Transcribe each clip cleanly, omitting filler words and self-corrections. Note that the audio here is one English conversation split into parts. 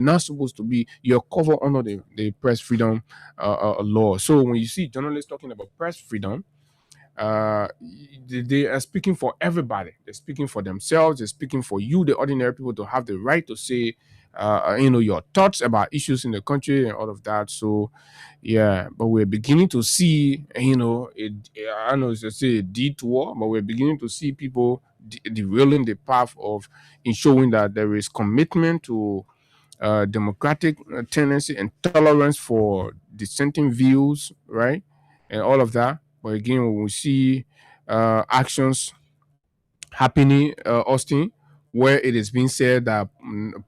not supposed to be. You're covered under the press freedom law. So when you see journalists talking about press freedom, uh they are speaking for everybody. They're speaking for themselves. They're speaking for you, the ordinary people, to have the right to say your thoughts about issues in the country and all of that. So yeah, but we're beginning to see, I know it's just a detour, but we're beginning to see people derailing the path of ensuring that there is commitment to democratic tendency and tolerance for dissenting views, right? And all of that. But again, when we see actions happening, Austin, where it is being said that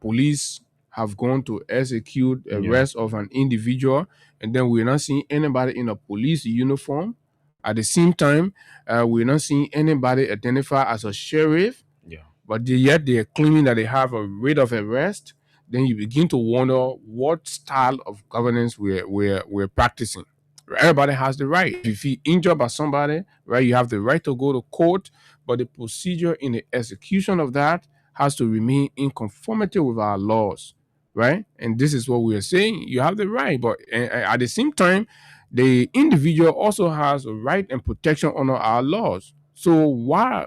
police have gone to execute arrest of an individual, and then we're not seeing anybody in a police uniform. At the same time, we're not seeing anybody identified as a sheriff, but yet they're claiming that they have a rate of arrest. Then you begin to wonder what style of governance we're practicing. Everybody has the right. If you feel injured by somebody, right, you have the right to go to court, but the procedure in the execution of that has to remain in conformity with our laws, right? And this is what we are saying. You have the right, but at the same time, the individual also has a right and protection under our laws. So why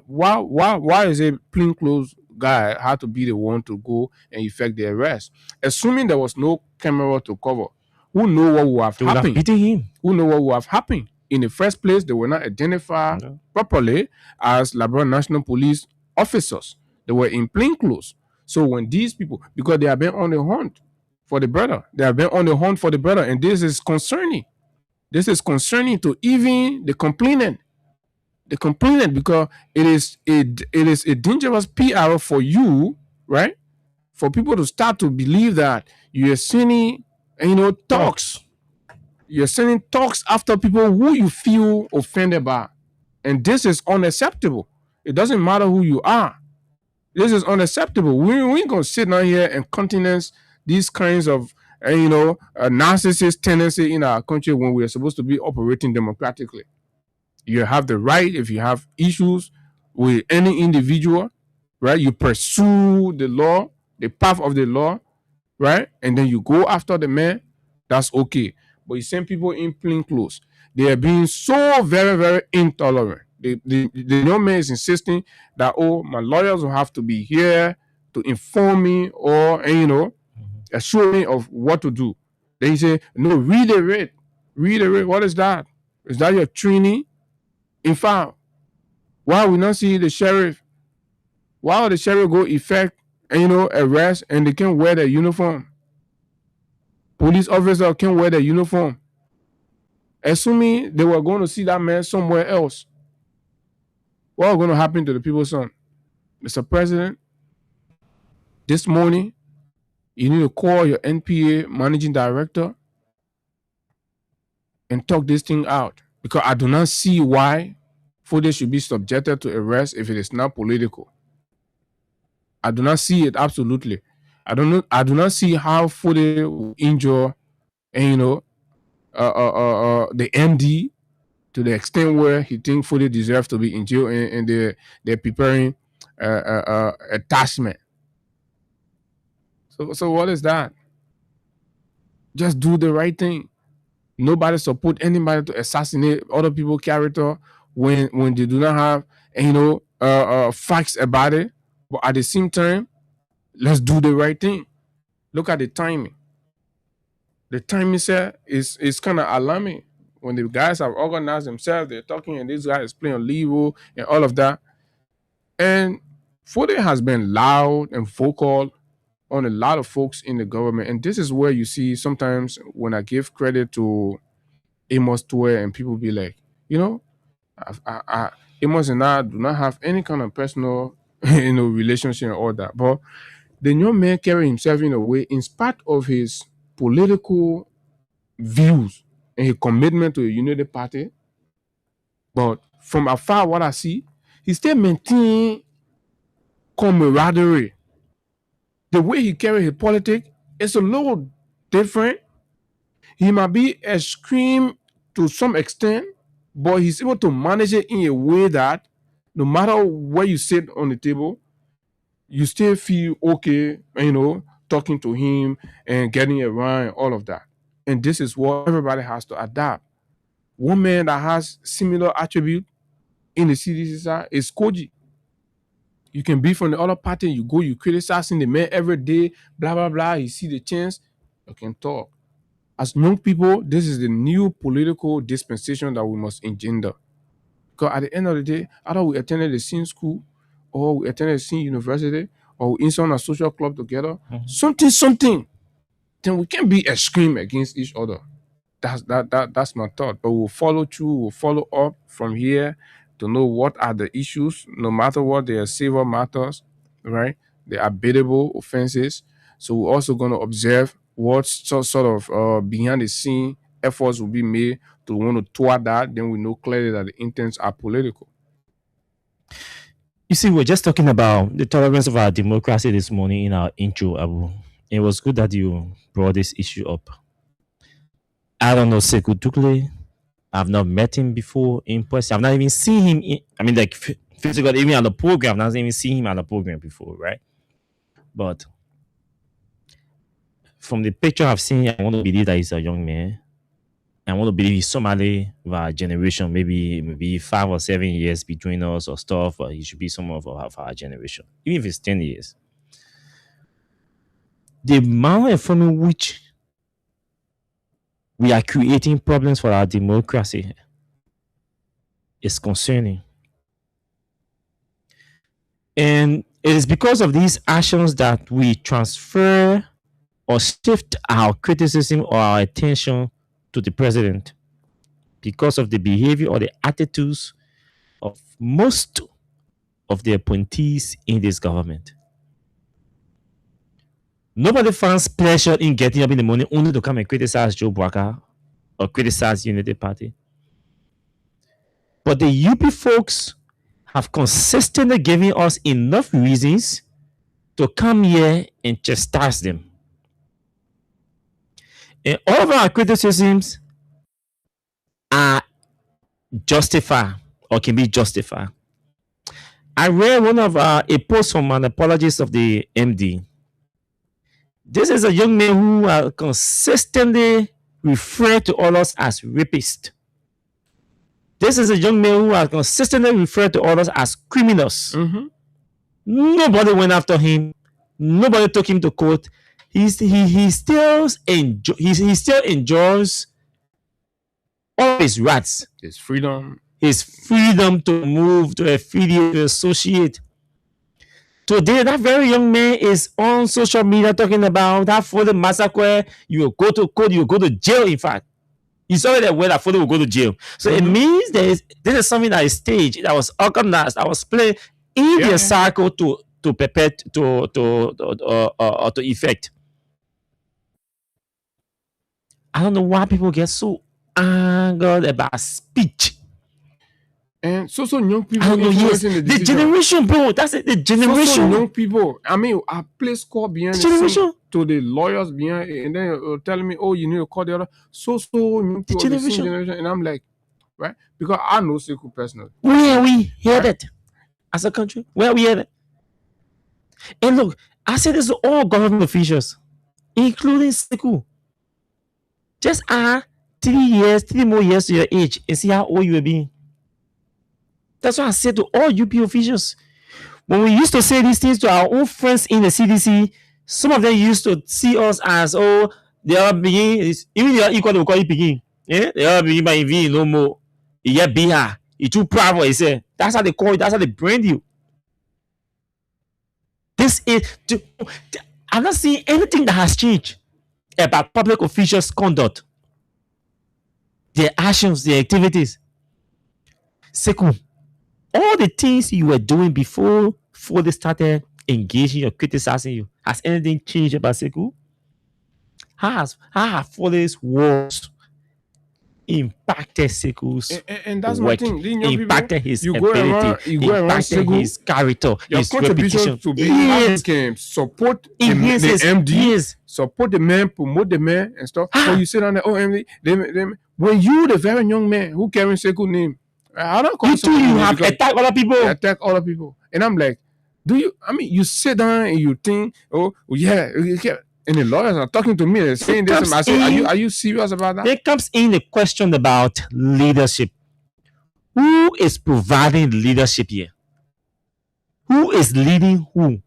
is a plainclothes guy had to be the one to go and effect the arrest? Assuming there was no camera to cover, who know what would have happened? Beating him. Who know what would have happened? In the first place, they were not identified properly as Liberia National Police officers. They were in plainclothes. So when these people, because they have been on the hunt for the brother, and this is concerning. This is concerning to even the complainant. Because it is a dangerous PR for you, right? For people to start to believe that you're sending, talks. You're sending talks after people who you feel offended by. And this is unacceptable. It doesn't matter who you are. This is unacceptable. We ain't going to sit down here and countenance these kinds of, narcissist tendency in our country when we are supposed to be operating democratically. You have the right, if you have issues with any individual, right? You pursue the law, the path of the law, right? And then you go after the man, that's okay. But you send people in plain clothes. They are being so very, very intolerant. The young man is insisting that, my lawyers will have to be here to inform me or, assure me of what to do. Then you say, no, read the rate. Read the rate. What is that? Is that your training? In fact, why we not see the sheriff? Why would the sheriff go effect and, arrest and they can't wear their uniform? Police officer can't wear their uniform. Assuming they were going to see that man somewhere else, what was going to happen to the people's son? Mr. President, this morning, you need to call your NPA managing director and talk this thing out, because I do not see why Fode should be subjected to arrest if it is not political. I do not see it, absolutely. I do not see how Fode will injure, the MD to the extent where he thinks Fode deserves to be in jail, and they're preparing attachment. So what is that? Just do the right thing. Nobody support anybody to assassinate other people's character when they do not have facts about it. But at the same time, let's do the right thing. Look at the timing. The timing, sir, is kind of alarming. When the guys have organized themselves, they're talking, and this guy is playing on legal and all of that. And Fode has been loud and vocal on a lot of folks in the government. And this is where you see sometimes when I give credit to Amos Tuer and people be like, Amos and I do not have any kind of personal, relationship and all that. But the young man carry himself in a way, in spite of his political views and his commitment to a unity party. But from afar, what I see, he still maintain camaraderie. The way he carry his politics is a little different. He might be extreme to some extent, but he's able to manage it in a way that no matter where you sit on the table, you still feel okay, talking to him and getting around and all of that. And this is what everybody has to adapt. One man that has similar attribute in the CDC side is Koji. You can be from the other party, you go, you criticizing the man every day, blah, blah, blah. You see the chance, you can talk. As young people, this is the new political dispensation that we must engender. Because at the end of the day, either we attended the same school, or we attended the same university, or we inside a social club together, something, then we can be extreme against each other. That's my thought. But we'll follow through, we'll follow up from here to know what are the issues, no matter what, they are civil matters, right? They are biddable offenses. So we're also going to observe what sort of behind the scene efforts will be made to want to thwart that. Then we know clearly that the intents are political. You see, we're just talking about the tolerance of our democracy this morning in our intro, Abu. It was good that you brought this issue up. I don't know Sekou Tukle. I've not met him before in person. I've not even seen him. Physically, even on the program. I've not even seen him on the program before, right? But from the picture I've seen, I want to believe that he's a young man. I want to believe he's somebody of our generation, maybe 5 or 7 years between us or stuff. Or he should be someone of our generation, even if it's 10 years. The manner from which we are creating problems for our democracy is concerning. And it is because of these actions that we transfer or shift our criticism or our attention to the president, because of the behavior or the attitudes of most of the appointees in this government. Nobody finds pleasure in getting up in the morning only to come and criticize Joe Bwaka or criticize Unity Party. But the UP folks have consistently given us enough reasons to come here and chastise them. And all of our criticisms are justified or can be justified. I read one of a post from an apologist of the MD. This is a young man who consistently referred to others as rapist. This is a young man who has consistently referred to others as criminals. Nobody went after him. Nobody took him to court. He still enjoys all his rights. His freedom. His freedom to move, to affiliate, to associate. Today, that very young man is on social media talking about that for the massacre. You will go to court, you will go to jail, in fact. He's already aware that Fodo will go to jail. So it means this is something that is staged, that was organized, that was played in the cycle to perpetuate, to effect. I don't know why people get so angered about speech. And so young people. I don't know, yes. The generation, bro. That's it. The generation. So young people. I mean, I play score behind the generation to the lawyers behind, and then telling me, "Oh, you need to call the other." So young people. The generation. And I'm like, right? Because I know Sekou personally. Where we headed as a country? Where we headed? And look, I say this to all government officials, including Sekou. Just add 3 more years to your age and see how old you will be. That's what I said to all UP officials. When we used to say these things to our own friends in the CDC, some of them used to see us as, oh, they are being, even they are equal to call it begin. Yeah? They are being by EV no more. You be here. You're too proud for it. That's how they call it. That's how they brand you. I'm not seeing anything that has changed about public officials' conduct, their actions, their activities. Sekou, all the things you were doing before they started engaging or criticizing you, has anything changed about Sekou? How have Fode's words impacted Sekou's and that's work, my thing. impacted his ability, impacted his character, his reputation? To be can support the MD, yes. Support the man, promote the man and stuff. When you sit on the MD, when you the very young man who carrying Sekou name, I don't call you have attacked other people. Attack other people. And I'm like, you sit down and you think, oh yeah, And the lawyers are talking to me. They're saying this. I say, are you serious about that? There comes in a question about leadership. Who is providing leadership here? Who is leading who?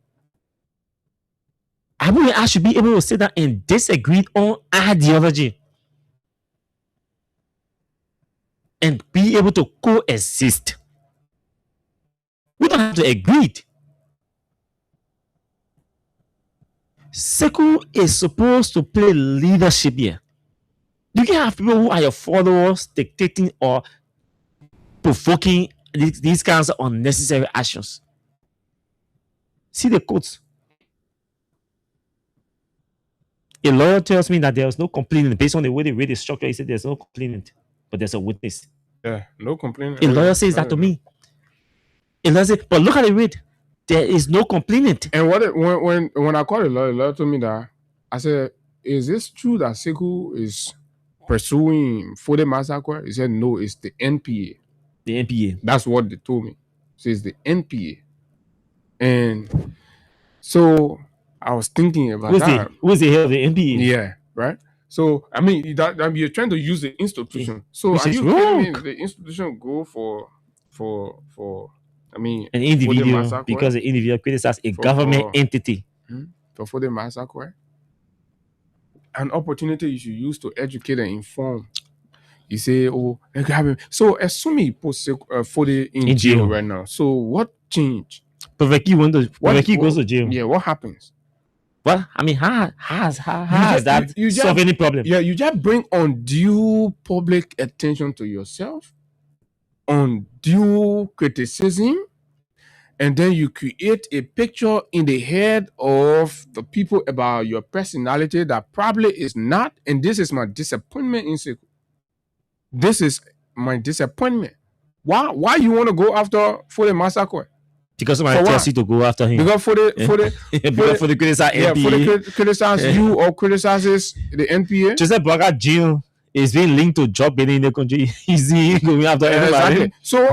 I should be able to sit down and disagree on ideology and be able to coexist. We don't have to agree. Seku is supposed to play leadership here. You can have people who are your followers dictating or provoking these kinds of unnecessary actions. See the quotes. A lawyer tells me that there was no complainant based on the way they read the structure. He said there's no complainant, but there's a witness. Yeah, no complainant. A lawyer says that to me. A lawyer says, but look at the read. There is no complainant. And when I called the lawyer told me that, I said, is this true that Seku is pursuing Fode massacre? He said, no, it's the NPA. The NPA. That's what they told me. So it's the NPA. And so I was thinking about that. Who's the head of the NPA? Yeah, right? So, I mean, you're trying to use the institution. So which are is you wrong. kidding me? The institution go for I mean, an individual, because the individual criticizes a government entity. For the massacre, an opportunity you should use to educate and inform. You say, oh, so assuming he puts Fode in jail right now. So what changed? Paveki goes to jail. Yeah, what happens? Well, I mean, how has that solve any problem? Yeah, you just bring undue public attention to yourself, undue criticism, and then you create a picture in the head of the people about your personality that probably is not. And this is my disappointment in Seku. This is my disappointment. Why you want to go after Fode massacre? Because somebody tells you to go after him. Because for the criticize NPA. For the criticize you or criticizes the NPA. Joseph Boaga Jill is being linked to job bidding in the country. He's going after everybody. Exactly. So,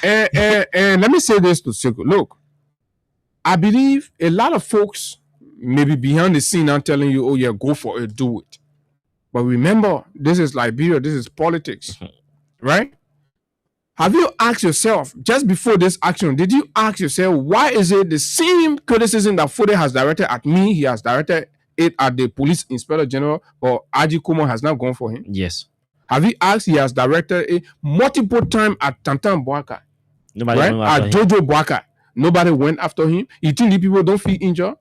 and let me say this to Seku. Look, I believe a lot of folks may be behind the scene and telling you, oh yeah, go for it, do it. But remember, this is Liberia, this is politics, right? Have you asked yourself, just before this action, did you ask yourself, why is it the same criticism that Fode has directed at me, he has directed it at the police inspector general, but Aji Kumo has not gone for him? Yes. Have you asked, he has directed it multiple times at Tantan Boaka, right? At Jojo Boaka. Nobody went after him. You think the people don't feel injured?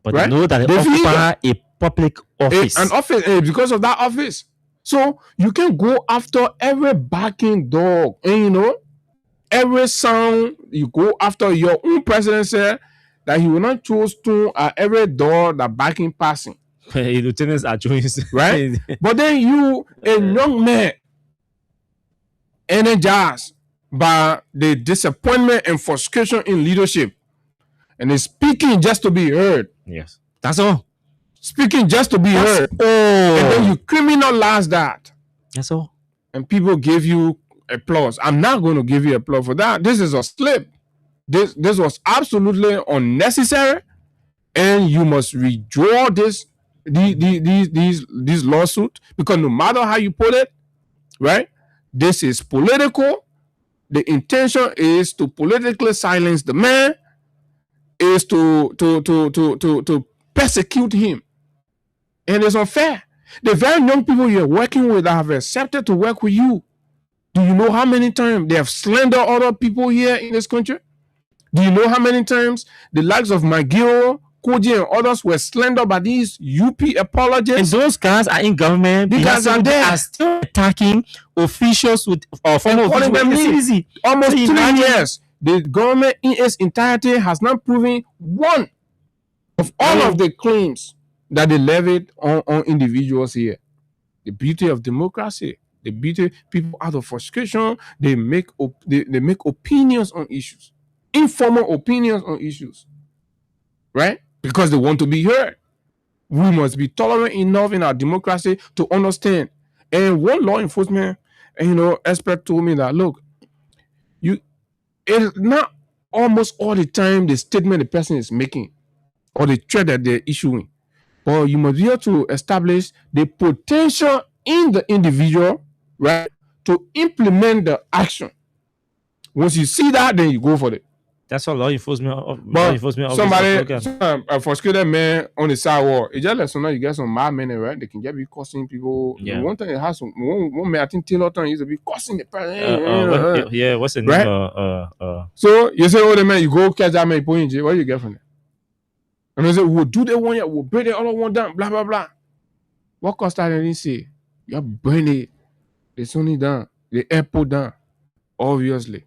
But right? They know that they occupy a public office. An office, because of that office. So you can go after every barking dog, and you know, every sound you go after. Your own president said that he will not choose to every dog that barking passing. Lieutenants are choice, right? But then you, a young man, energized by the disappointment and frustration in leadership, and is speaking just to be heard. Yes, that's all. Speaking just to be heard. And then you criminalize that. That's all. And people give you applause. I'm not going to give you applause for that. This is a slip. This was absolutely unnecessary. And you must withdraw these lawsuit, because no matter how you put it, right? This is political. The intention is to politically silence the man, is to persecute him. And it's unfair. The very young people you're working with that have accepted to work with you, do you know how many times they have slandered other people here in this country? Do you know how many times the likes of Magiro, Koji, and others were slandered by these UP apologists? And those guys are in government. These guys are there. Are still attacking officials with former officials. Almost 3 years. The government in its entirety has not proven one of all of the claims that they levied on individuals here. The beauty of democracy, the beauty, people out of frustration, they make opinions on issues, informal opinions on issues, right? Because they want to be heard. We must be tolerant enough in our democracy to understand. And one law enforcement, expert told me that, look, it's not almost all the time the statement the person is making or the threat that they're issuing. But you must be able to establish the potential in the individual, right, to implement the action. Once you see that, then you go for it. That's how law But enforcement officers somebody, look at. a frustrated man on the sidewalk, it just lets you know you get some mad men, right? They can just be cussing people. Yeah. One time it has one man, I think Taylor Ton used to be cussing the What's the name? right? So you say, oh, the man, you go catch that man, you put in jail. What do you get from it? And they say, we'll do that one year, we'll break the other one down, blah, blah, blah. What cost that? Didn't say? You burn it. The Sony down, the airport down. Obviously,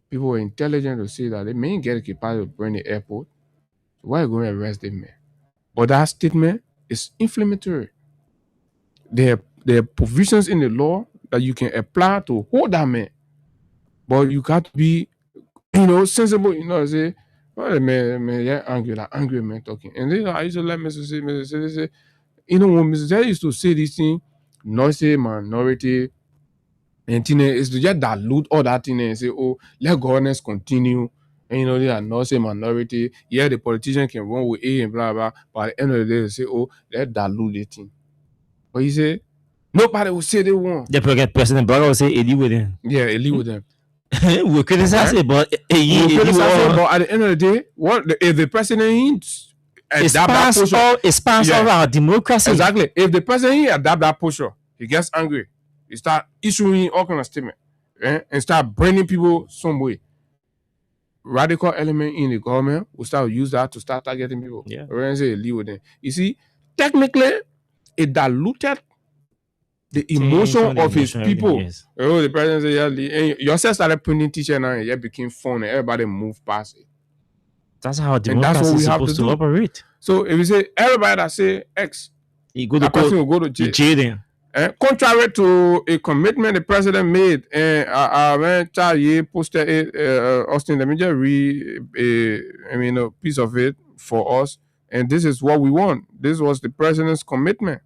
people were intelligent to say that they may get a capacity to burn the airport. So why are you going to arrest them, man? But that statement is inflammatory. There are provisions in the law that you can apply to hold that man. But you got to be, sensible, say, oh, man, yeah, angry man talking. And then I used to let Mr. say, when Mr. Say used to say this thing, not say minority, and thing is to just dilute all that thing and say, oh, let governance continue. And they are not say minority. Yeah, the politician can run with A and blah blah. But at the end of the day, they say, oh, let dilute the thing. But you say, nobody will say they won. The President Barack will say, "Eli with him." Yeah, elite with them. We criticize it, but But at the end of the day, if the president it's adapt that posture, part of our democracy. exactly. If the president adapt that posture, he gets angry. He start issuing all kind of statement, and start bringing people some way. Radical element in the government will start use that to start targeting people. Yeah. Or say leave with them. You see, technically, it diluted the emotion of his people. Yes. Oh, the president said, yeah, and yourself started printing t-shirt now, and it became fun, and everybody moved past it. That's how democracy is supposed to operate. So if you say everybody that say X, that person will go to jail. Then. Contrary to a commitment the president made, and when Charlie posted it, Austin, let me just read a piece of it for us. And this is what we want. This was the president's commitment.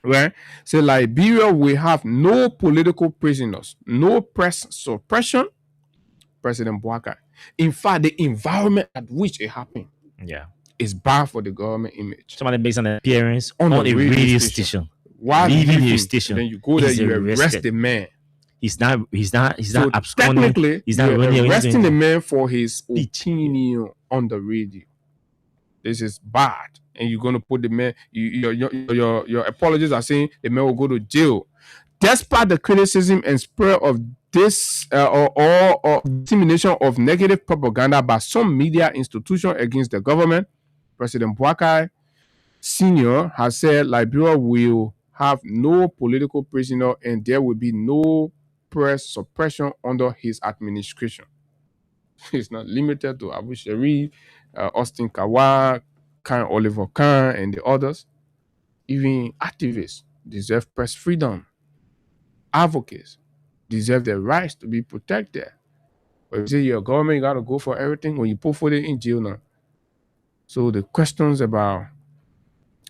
Right? Say Liberia will have no political prisoners, no press suppression. President Boakai. In fact, the environment at which it happened, is bad for the government image. Somebody makes an appearance on a radio station. While leaving the station, then you go there, you arrest the man. He's not So absconding. technically, He's not arresting the man for his opinion on the radio. This is bad, and you're gonna put the man. Your apologies are saying the man will go to jail, despite the criticism and spread of this or dissemination of negative propaganda by some media institutions against the government. President Boakai Senior has said Liberia will have no political prisoner and there will be no press suppression under his administration. It's not limited to Abu Sharif, Austin Kawa, Khan Oliver Khan, and the others. Even activists deserve press freedom. Advocates deserve their rights to be protected. But if you say your government, you got to go for everything when you put for it in jail now. So the questions about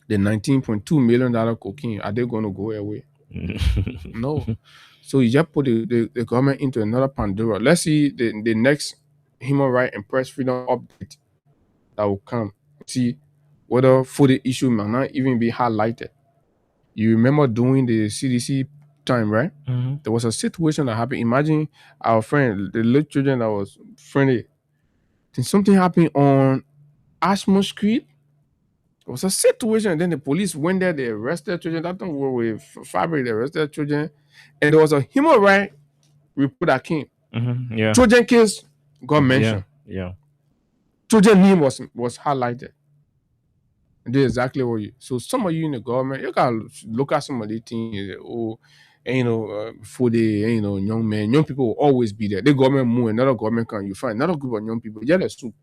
the $19.2 million cocaine, are they going to go away? No. So you just put the government into another Pandora. Let's see the next human rights and press freedom update that will come. See whether for the issue might not even be highlighted. You remember during the CDC time, right? Mm-hmm. There was a situation that happened. Imagine our friend, the little children that was friendly. Then something happened on Ashmore Street. It was a situation. Then the police went there, they arrested children. That don't work with fabric, they arrested children. And there was a human rights report that came. Mm-hmm. Yeah. Children case got mentioned. Yeah. Children name was highlighted. And that's exactly what you. So some of you in the government, you gotta look at some of these things. For the young people will always be there. The government move, another government can you find another group of young people. Yeah, that's true.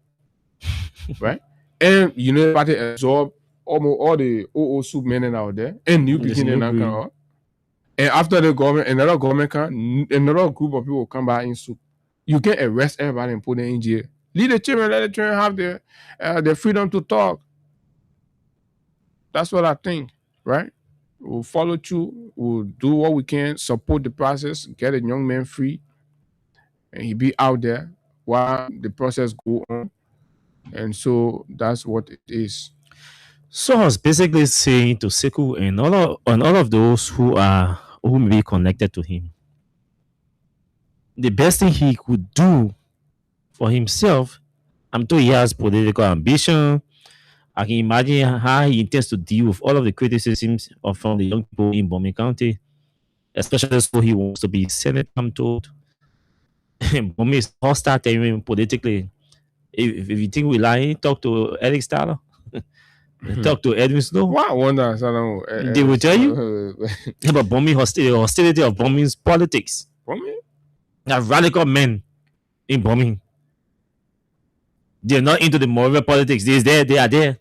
Right? And party absorb almost all the old soup men out there and new people in that kind. And after the government, another government can another group of people will come back in soup. You can arrest everybody and put them in jail. Leave the children, let the children have their freedom to talk. That's what I think, right? We'll follow through. We'll do what we can, support the process, get a young man free, and he be out there while the process go on. And so that's what it is. So I was basically saying to Sekou and all of those who may be connected to him, the best thing he could do for himself. I'm told he has political ambition. I can imagine how he intends to deal with all of the criticisms from the young people in Bomi County, especially so he wants to be Senate. I'm told Bomi is hostile to him politically. If you think we lie, talk to Eric Starr, talk to Edwin Snow. Why I wonder? They will tell you about Bomi hostility of Bomi's politics. Bomi? They are radical men in Bomi. They're not into the moral politics. They are there.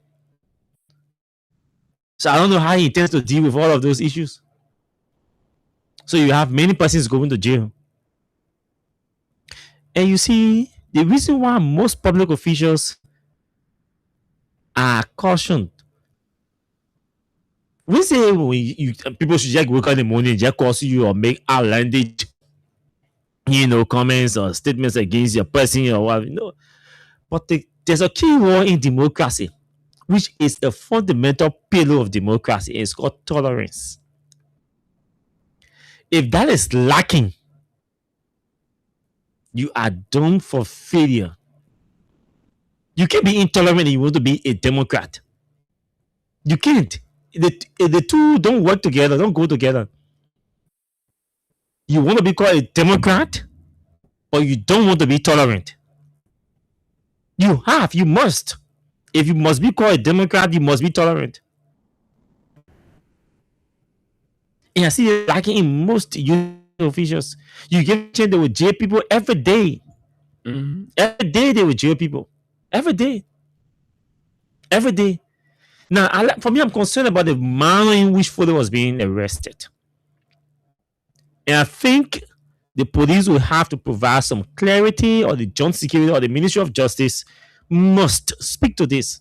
So I don't know how he intends to deal with all of those issues. So you have many persons going to jail. And you see, the reason why most public officials are cautioned. We say people should just wake up in the morning, just call you or make outlandish, comments or statements against your person or whatever. But there's a key word in democracy, which is a fundamental pillar of democracy. It's called tolerance. If that is lacking, you are doomed for failure. You can't be intolerant and you want to be a Democrat. You can't. The two don't work together, don't go together. You want to be called a Democrat or you don't want to be tolerant. You must. If you must be called a Democrat, you must be tolerant. And I see it lacking in most union officials. You get change, they will jail people every day. Mm-hmm. Every day they will jail people. Every day. Every day. Now, for me, I'm concerned about the manner in which Foley was being arrested. And I think the police will have to provide some clarity, or the Joint Security or the Ministry of Justice must speak to this.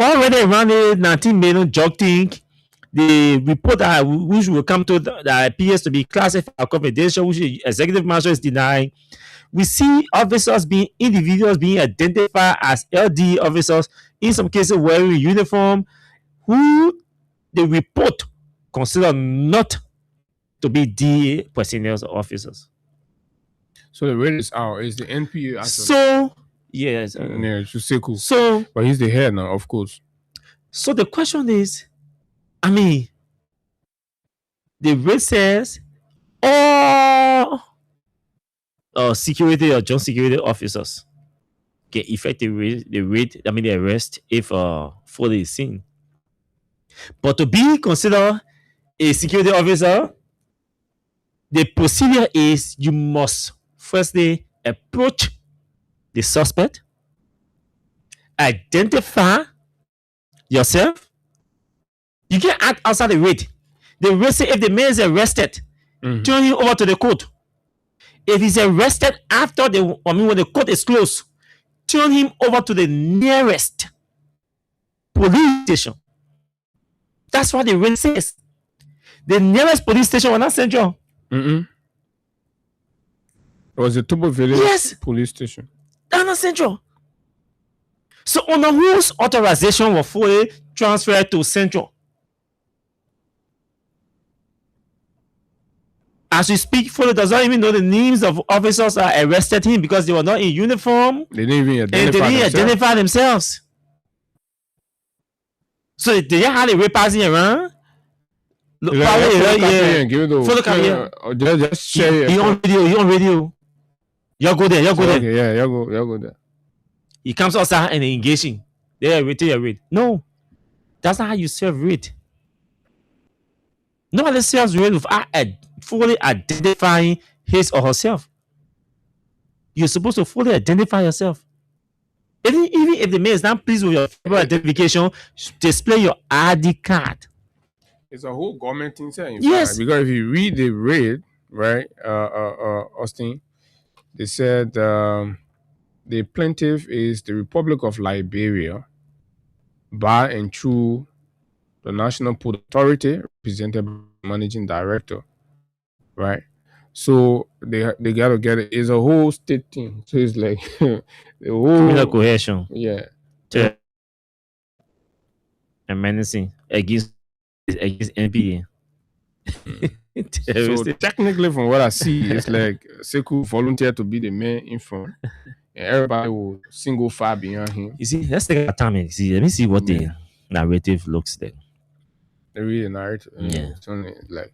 Already around the 19 million drug thing, the report which will come to that appears to be classified confidential, which the executive marshal is denying. We see individuals being identified as LD officers, in some cases wearing uniform, who the report consider not to be DA personnel officers. So the raid is out. Is the NPA actually? So yes, yeah, Sekou. So, but he's the head now, of course. So the question is, the raid says all security or joint security officers can effect the arrest if Foley is seen. But to be considered a security officer, the procedure is you must firstly approach the suspect, identify yourself. You can't act outside the raid. The raid say if the man is arrested, turn him over to the court. If he's arrested after when the court is closed, turn him over to the nearest police station. That's what the raid says. The nearest police station was not Central. It was the Tobo Village police station. That's not Central. So under whose authorization was Foley transferred to Central? As we speak, Foley does not even know the names of officers that arrested him because they were not in uniform. They didn't even identify themselves. So they had a raid passing around. Follow camera. Just share it. He on radio. Y'all go there. Okay, yeah, y'all go there. He comes outside and they engaging. They are raid. No, that's not how you serve raid. Nobody serves raid without fully identifying his or herself. You're supposed to fully identify yourself. Even if the man is not pleased with your identification, display your ID card. It's a whole government thing, sir. Yes. Because if you read the raid, right, Austin, they said the plaintiff is the Republic of Liberia by and through the National Port Authority, represented by the managing director, right? So they got to get it. It's a whole state thing. So it's like the whole cohesion. Yeah. and menacing against NPA. So Terroristic. technically, from what I see, it's like Sekou volunteered to be the man in front, and everybody will single file behind him. You see, let's take our time and see. Let me see what the Yeah, narrative looks like. they read the narrative. Yeah. Something like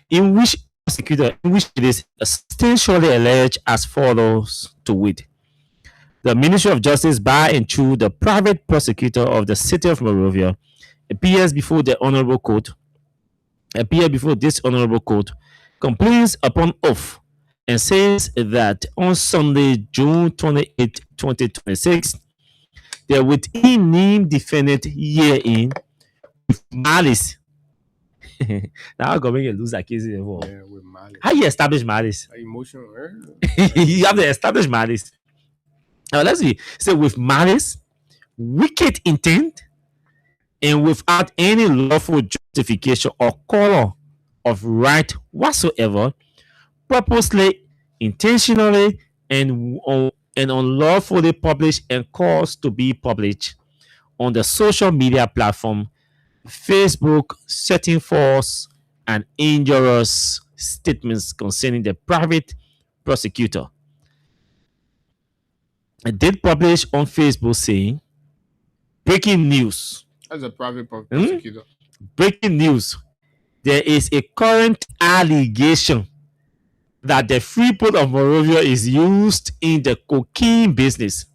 In which it is substantially alleged as follows to wit. The Ministry of Justice, by and through the private prosecutor of the city of Monrovia, appears before the Honorable Court, appear before this Honorable Court, complains upon oath and says that on Sunday, June 28, 2026, the within named defendant herein with malice. Now I'm going to lose that case involved. yeah, with malice. How you establish malice? Emotional. You have to establish malice. Now let's see. So with malice, wicked intent, and without any lawful justification or color of right whatsoever, purposely, intentionally, and unlawfully published and caused to be published on the social media platform Facebook, setting false and injurious statements concerning the private prosecutor. I did publish on Facebook saying, breaking news. As a private prosecutor. Breaking news. There is a current allegation that the free port of Monrovia is used in the cocaine business.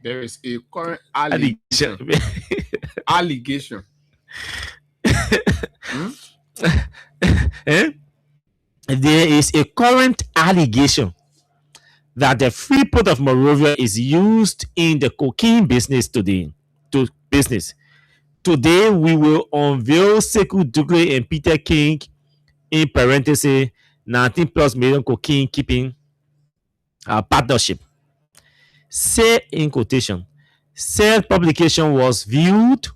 There is a current allegation. Allegation. There is a current allegation that the free port of Monrovia is used in the cocaine business today. Today, we will unveil Sekou Dougle and Peter King, in parentheses, 19 plus million cocaine keeping partnership. Say in quotation, said publication was viewed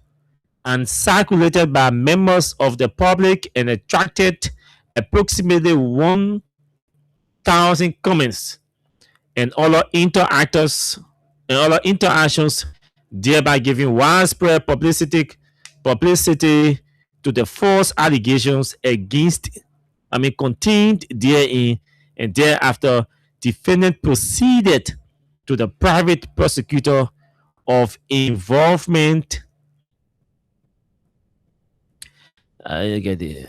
and circulated by members of the public and attracted approximately 1,000 comments and other interactions, thereby giving widespread publicity to the false allegations contained therein, and thereafter, defendant proceeded to the private prosecutor of involvement. I get it.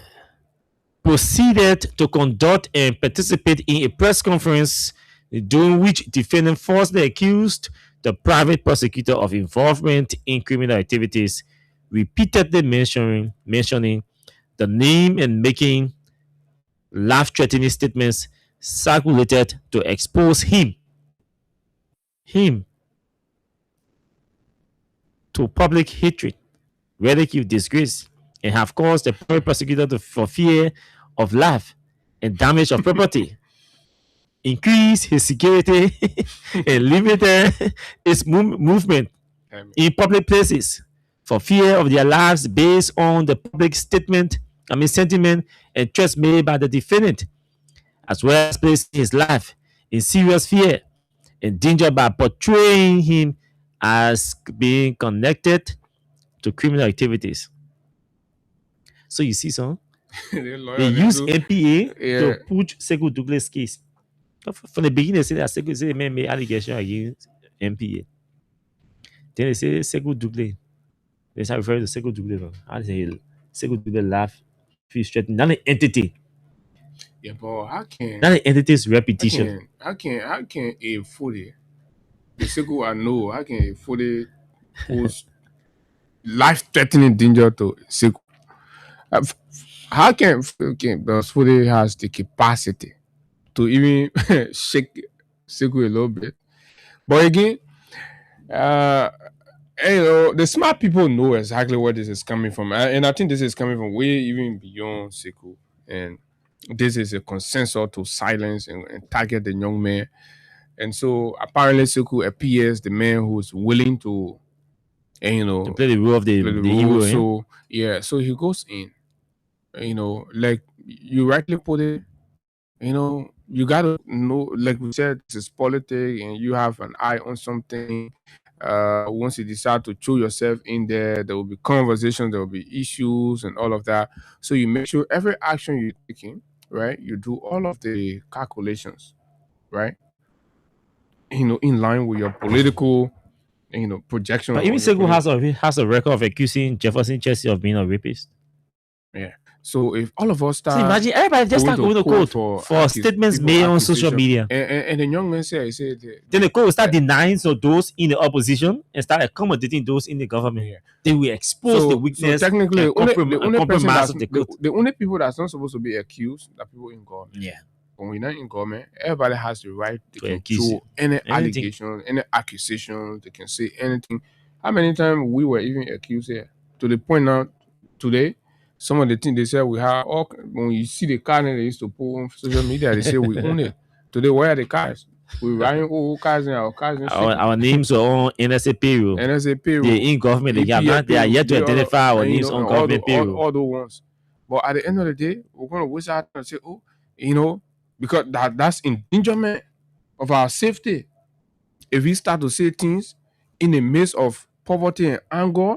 Proceeded to conduct and participate in a press conference during which defendant falsely accused the private prosecutor of involvement in criminal activities, repeatedly mentioning the name and making life-threatening statements circulated to expose him to public hatred, ridicule, disgrace, and have caused the private prosecutor for fear of life and damage of property, increase his security, and limited his movement in public places for fear of their lives based on the public sentiment and threats made by the defendant, as well as placing his life in serious fear and danger by portraying him as being connected to criminal activities. So you see, son, they use NPA to push Sekou Douglas' case. From the beginning, they say that Sekou man made allegation against NPA. Then they say Sekou Dougle. They start referring to Sekou Dougle. How they say Sekou Dougle laugh, feel threatened. Not an entity. Yeah, but how can not an entity's repetition? How can a fully the Sekou I know? How can a fully pose life-threatening danger to Sekou? How can the fully has the capacity to even shake Sekou a little bit? But again, the smart people know exactly where this is coming from, and I think this is coming from way even beyond Sekou, and this is a consensus to silence and target the young man. And so apparently Sekou appears the man who's willing to, to play the role of the hero. So so he goes in, like you rightly put it, you gotta know, like we said, this is politics and you have an eye on something. Once you decide to throw yourself in there will be conversations, there will be issues and all of that. So you make sure every action you're taking, right, you do all of the calculations, right, in line with your political, projection But even on your Sekou political. has a record of accusing Jefferson Chelsea of being a rapist. Yeah. So if all of us So start imagine everybody just start going to court for statements made on social media. and the young man said, he said, Then the court will start denying so those in the opposition and start accommodating those in the government. yeah. They will expose the weakness technically, and the only person compromise that's of the court. the only people that's not supposed to be accused are people in government. Yeah. When we're not in government, everybody has the right To to accuse throw you. any Anything. allegation, any accusation. They can say anything. How many times we were even accused here? To the point now, today, some of the things they said we have, all when you see the car they used to put on social media, they say we own it. Today, where are the cars? We riding old cars and our cars and Our names are on NSA payroll. NSA payroll. They're in government. They are yet to identify our names on government payroll. All those ones. But at the end of the day, we're going to waste our time and say, because that's endangerment of our safety. If we start to say things in the midst of poverty and anger,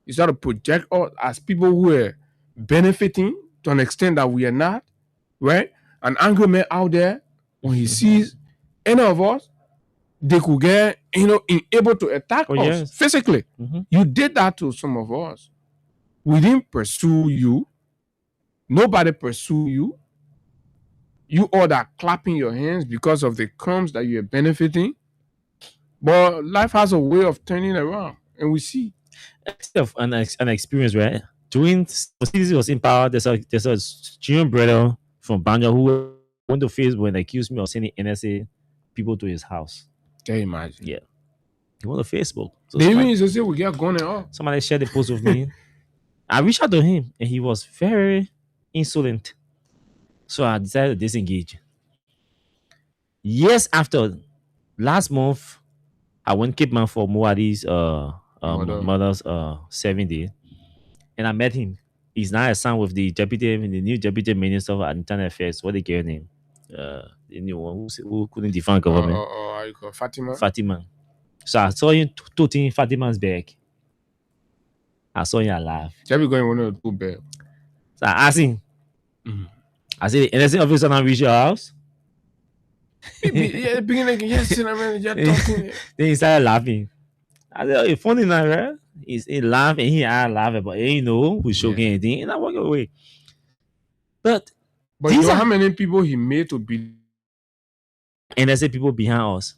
you start to project us as people who are benefiting to an extent that we are not, right? An angry man out there, when he sees any of us, they could get, able to attack us physically. You did that to some of us. We didn't pursue you. Nobody pursue you. You all that clapping your hands because of the crumbs that you're benefiting. But life has a way of turning around, and we see. Of an experience, right? During CDC was in power, there's a junior brother from Banja who went to Facebook and accused me of sending NSA people to his house. Can you imagine? Yeah. He went to Facebook. So they even used to say we get gone and all. Somebody shared the post with me. I reached out to him and he was very insolent. So I decided to disengage. Years after, last month, I went Cape Man for Muadi's mother's 70, and I met him. He's now a son with the new deputy minister of internal affairs. What they gave him? The new one who couldn't defend government. How you call Fatima? Fatima. So I saw him toting Fatima's back. I saw him alive. Just going one or two bed. So I asked him. I said, "Anything officer not reach your house?" Yeah, beginning yes, talking. Then he started laughing. I said, "Oh, it's funny now, right?" He laughed and I laughed, but we showing anything, and I walk away. But you know how many people he made to be NSA people behind us,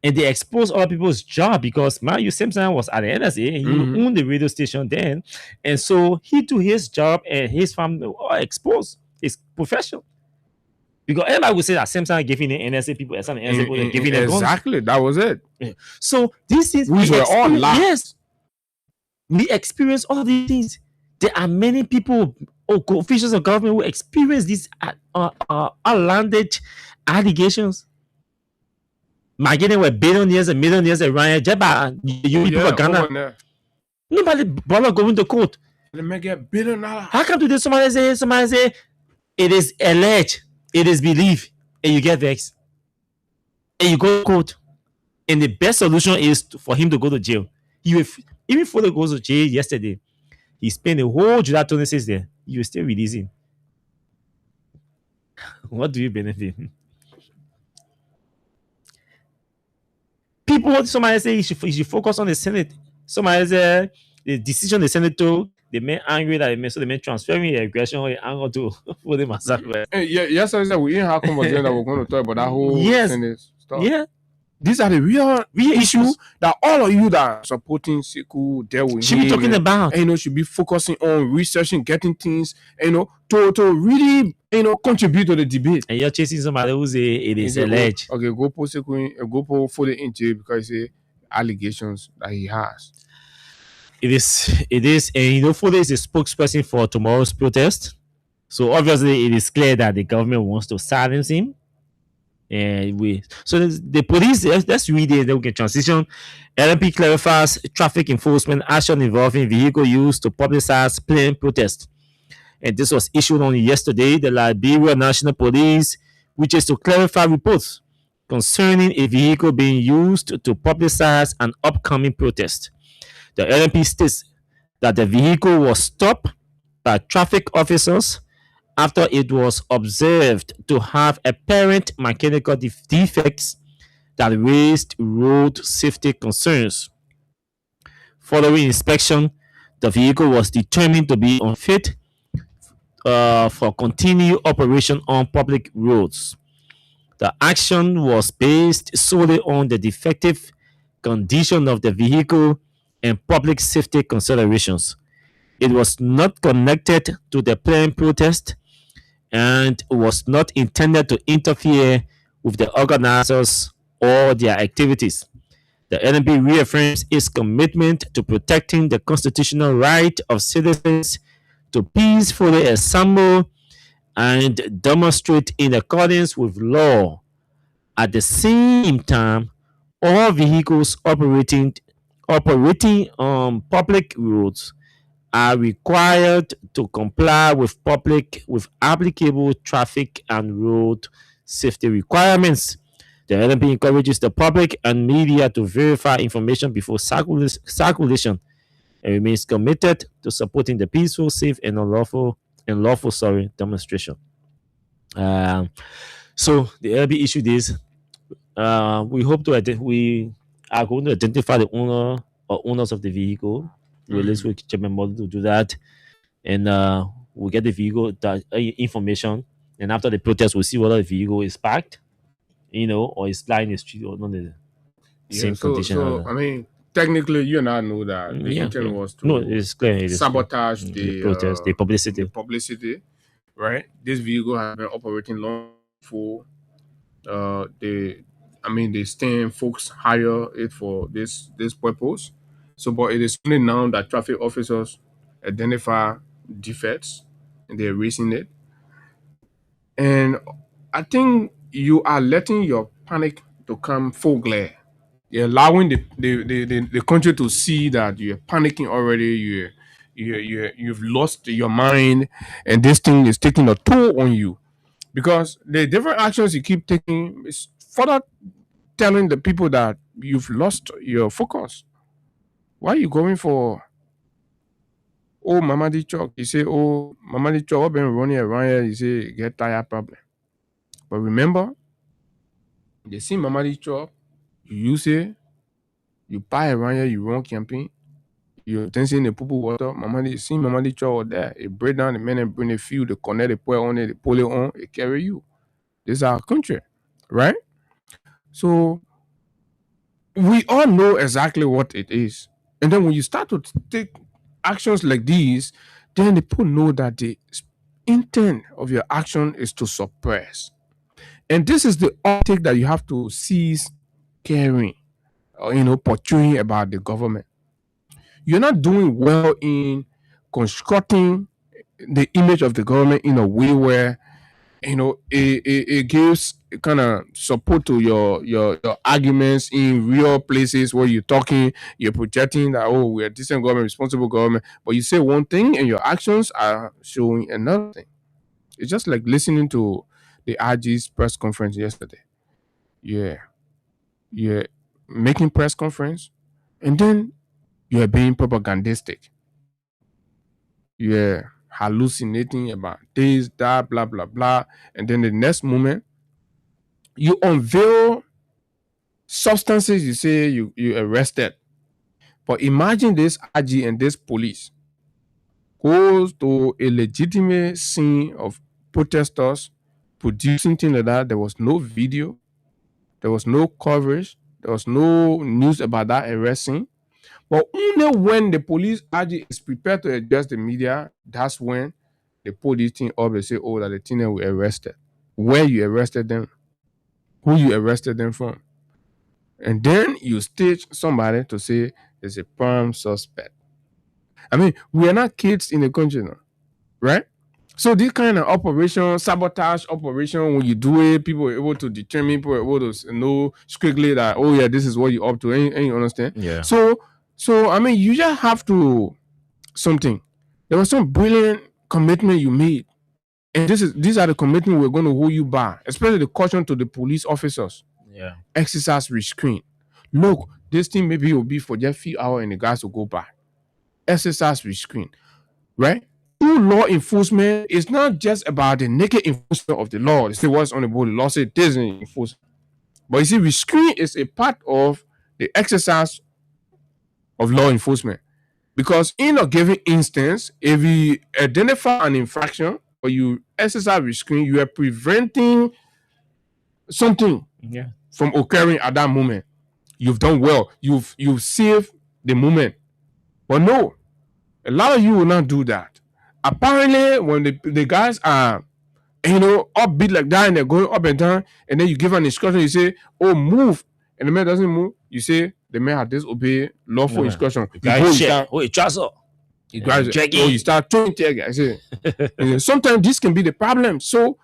and they exposed other people's job because Mario Simpson was at the NSA. He owned the radio station then, and so he do his job and his family were exposed. His profession. Because everybody would say that Simpson giving the NSA people and some NSA people giving them guns. Exactly, that was it. Yeah. So this is we were all lost. Yes, we experience all of these things. There are many people or officials of government who experience these outlandish allegations. Marketing were billionaires and millionaires around you people of Ghana. Nobody bother going to court. They make a $1 billion. How come today somebody say it is alleged, it is believed, and you get vexed, and you go to court, and the best solution is for him to go to jail. Even before he goes to jail yesterday, he spent the whole July 26 there. You still release him. What do you benefit? People, somebody say you should focus on the Senate. Somebody say the decision the Senate took, they made angry that they made transferring the aggression or anger to for the massacre. Yes, I said we didn't have conversation that we're going to talk about that whole Senate stuff. Yeah. These are the real issues that all of you that are supporting Sekou deal with. Should be talking about. And, should be focusing on researching, getting things, to really, contribute to the debate. And you're chasing somebody who say it is alleged. Okay, go put Sekou, go put it in jail because it's allegations that he has. It is, and Fodo is a spokesperson for tomorrow's protest. So obviously, it is clear that the government wants to silence him. And the police, let's read it, then we can transition. LMP clarifies traffic enforcement action involving vehicle used to publicize planned protest. And this was issued on yesterday. The Liberia National Police, which is to clarify reports concerning a vehicle being used to publicize an upcoming protest. The LNP states that the vehicle was stopped by traffic officers after it was observed to have apparent mechanical defects that raised road safety concerns. Following inspection, the vehicle was determined to be unfit for continued operation on public roads. The action was based solely on the defective condition of the vehicle and public safety considerations. It was not connected to the planned protest and was not intended to interfere with the organizers or their activities. The NNP reaffirms its commitment to protecting the constitutional right of citizens to peacefully assemble and demonstrate in accordance with law. At the same time, all vehicles operating on public roads are required to comply with applicable traffic and road safety requirements. The LNP encourages the public and media to verify information before circulation and remains committed to supporting the peaceful, safe, and lawful demonstration. Um, so the LB issued this. We hope to we are going to identify the owner or owners of the vehicle. Release with Chairman Model to do that, and we'll get the vehicle information. And after the protest, we'll see whether the vehicle is parked, or is lying in the street or not in the same condition. So I mean, technically, you and I know that the intent was to it's clear, sabotage the protest, the publicity. Right? This vehicle has been operating long for they stand folks hire it for this purpose. So, but it is only now that traffic officers identify defects and they're raising it. And I think you are letting your panic to come full glare. You're allowing the country to see that you're panicking already. You've lost your mind, and this thing is taking a toll on you. Because the different actions you keep taking is further telling the people that you've lost your focus. Why are you going for Mamadi Chok? You say, Mamadi Chok, I've been running around here. You say, get tired problem. But remember, they see Mamadi Chok, you use it, you buy around here, you run camping, you dancing the poo water. See Mamadi Chok there. It break down the men and bring the fuel, the connect, the pour on it, they pull it on, it carry you. This is our country, right? So we all know exactly what it is. And then when you start to take actions like these, then the people know that the intent of your action is to suppress. And this is the optic that you have to cease caring or, portraying about the government. You're not doing well in constructing the image of the government in a way where it gives kind of support to your arguments in real places where you're projecting that we're a decent government, responsible government, but you say one thing and your actions are showing another thing. It's just like listening to the RG's press conference yesterday. You're making press conference and then you're being propagandistic. You're hallucinating about this, that, blah, blah, blah. And then the next moment, you unveil substances you say you arrested. But imagine this RG and this police goes to a legitimate scene of protesters producing things like that. There was no video. There was no coverage. There was no news about that arrest scene. But only when the police RG is prepared to address the media, that's when they pull this thing up and say, that the thing were arrested. Where you arrested them, who you arrested them from. And then you stage somebody to say there's a prime suspect. I mean, we are not kids in the country now, right? So this kind of operation, sabotage operation, when you do it, people are able to determine, people are able to know strictly that, this is what you're up to. And you understand? Yeah. So I mean, you just have to something. There was some brilliant commitment you made. And these are the commitment we're going to hold you by, especially the caution to the police officers. exercise restraint. Look, this thing maybe will be for just a few hours and the guys will go back. Exercise restraint, right? True law enforcement is not just about the naked enforcement of the law. They say what's on the board, the law says this is enforcement. But you see, restraint is a part of the exercise of law enforcement. Because in a given instance, if you identify an infraction or you exercise restraint, you are preventing something from occurring at that moment. You've done well. You've saved the moment. But no, a lot of you will not do that. Apparently, when the guys are, upbeat like that and they're going up and down, and then you give an instruction, you say, oh, move, and the man doesn't move, you say the man has disobeyed lawful instruction. You start throwing tear gas. Sometimes this can be the problem. So,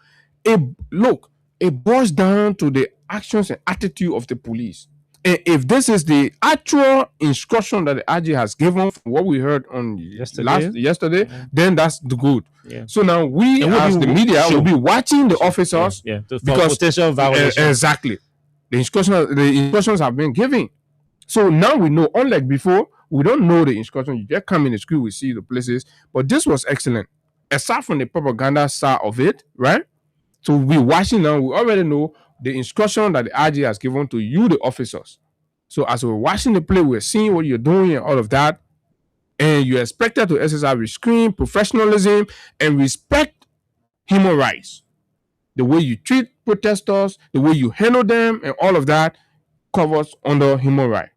it boils down to the actions and attitude of the police. And if this is the actual instruction that the RG has given from what we heard on yesterday, then that's the good. So now we as the media will be watching the officers because potential violation. Exactly. The instructions have been given. So now we know, unlike before, we don't know the instructions. You just come in the school, we see the places. But this was excellent. Aside from the propaganda side of it, right? So we're watching now, we already know the instruction that the RG has given to you, the officers. So as we're watching the play, we're seeing what you're doing and all of that. And you're expected to exercise restraint, professionalism, and respect human rights. The way you treat protesters, the way you handle them, and all of that covers under human rights.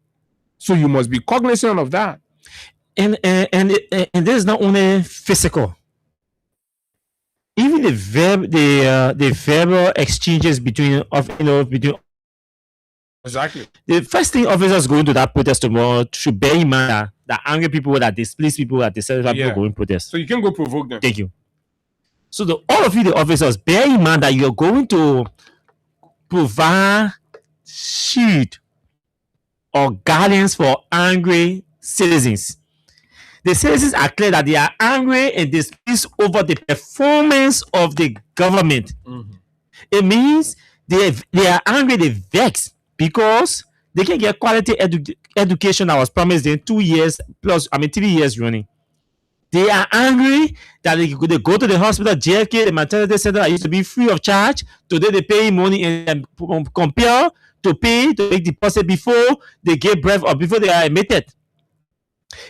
So you must be cognizant of that. And this is not only physical. Even the verbal exchanges between exactly. The first thing officers going to that protest tomorrow should bear in mind that angry people, that displeased people, that dissatisfied people going to protest. So you can go provoke them. Thank you. So all of you, the officers, bear in mind that you're going to provide shield or guidance for angry citizens. The citizens are clear that they are angry and displeased over the performance of the government. It means they are angry, they vex because they can get quality education that was promised in 2 years plus, 3 years running. They are angry that they go to the hospital, JFK, the maternity center that used to be free of charge. Today they pay money and compare to pay to make deposit before they give birth or before they are admitted.